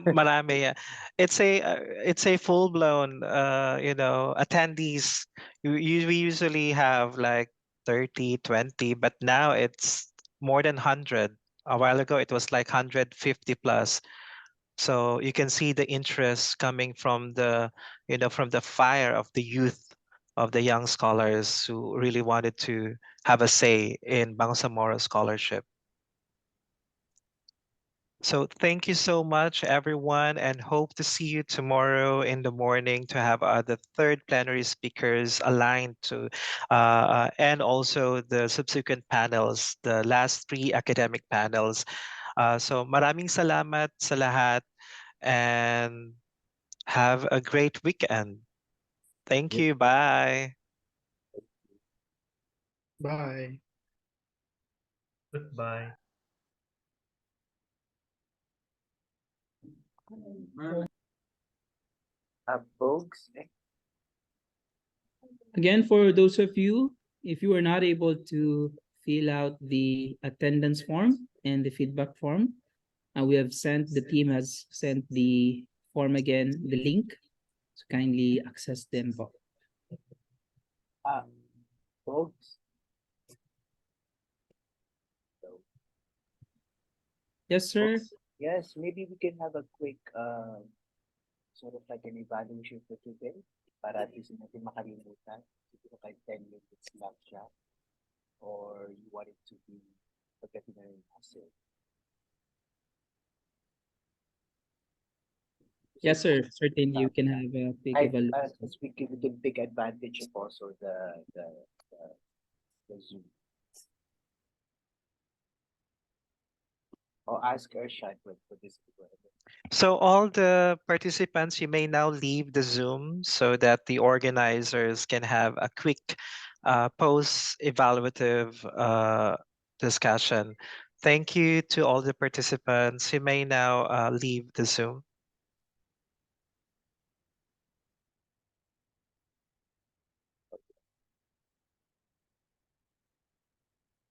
Speaker 2: Marami. Yeah. It's a full blown attendees. We usually have like 30, 20, but now it's more than 100. A while ago it was like 150 plus. So you can see the interest coming from from the fire of the youth, of the young scholars who really wanted to have a say in Bangsamoro scholarship. So thank you so much, everyone, and hope to see you tomorrow in the morning to have the third plenary speakers aligned to, and also the subsequent panels, the last three academic panels. So maraming salamat sa lahat and have a great weekend. Thank you. Bye.
Speaker 8: Bye. Goodbye.
Speaker 5: folks.
Speaker 6: Again, for those of you, if you were not able to fill out the attendance form and the feedback form, the team has sent the form again, the link. So kindly access them.
Speaker 5: Folks.
Speaker 6: Yes, sir.
Speaker 5: Yes, maybe we can have a quick sort of like an evaluation for today para at least natin makalimutan. Siguro kahit 10 minutes lang siya. Or you want it to be pagdating na rin kasi.
Speaker 6: Yes, sir. Certainly, you can have a quick evaluation.
Speaker 5: As we give the big advantage of also the Zoom. Or ask Ershan for this.
Speaker 2: So all the participants, you may now leave the Zoom so that the organizers can have a quick post-evaluative discussion. Thank you to all the participants. You may now leave the Zoom.